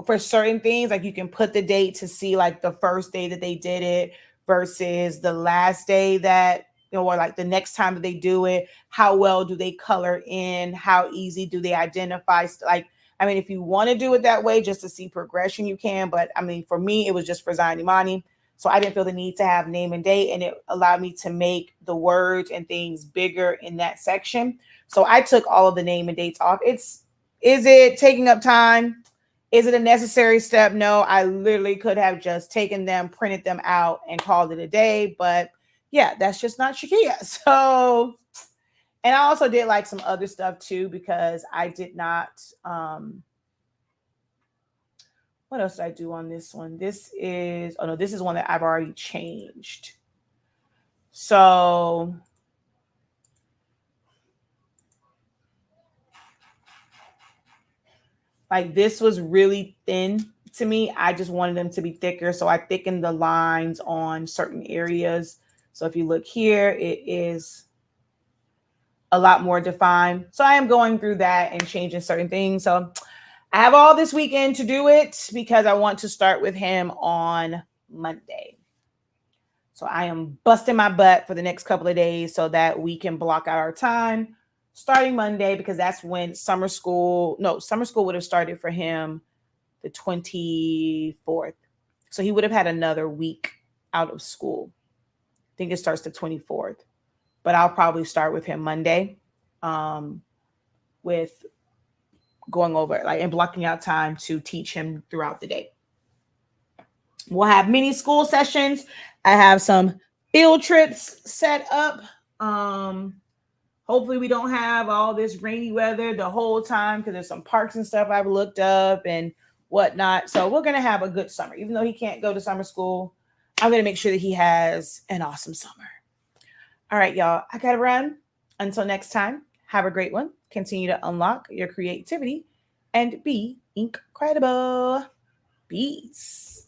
for certain things, like you can put the date to see like the first day that they did it versus the last day that, or like the next time that they do it, how well do they color in? How easy do they identify? Like, I mean, if you want to do it that way, just to see progression, you can. But I mean, for me, it was just for Zion Imani. So I didn't feel the need to have name and date. And it allowed me to make the words and things bigger in that section. So I took all of the name and dates off. Is it taking up time? Is it a necessary step? No, I literally could have just taken them, printed them out, and called it a day. But yeah, that's just not Shakia. So, and I also did like some other stuff too, because I did not, what else did I do on this one? This is one that I've already changed. So like this was really thin to me. I just wanted them to be thicker. So I thickened the lines on certain areas. So if you look here, it is a lot more defined. So I am going through that and changing certain things. So I have all this weekend to do it because I want to start with him on Monday. So I am busting my butt for the next couple of days so that we can block out our time starting Monday, because that's when summer school would have started for him the 24th. So he would have had another week out of school. I think it starts the 24th, but I'll probably start with him Monday with going over like and blocking out time to teach him throughout the day. We'll have mini school sessions. I have some field trips set up. Hopefully we don't have all this rainy weather the whole time, because there's some parks and stuff I've looked up and whatnot. So we're going to have a good summer. Even though he can't go to summer school, I'm going to make sure that he has an awesome summer. All right, y'all. I got to run. Until next time, have a great one. Continue to unlock your creativity and be incredible. Peace.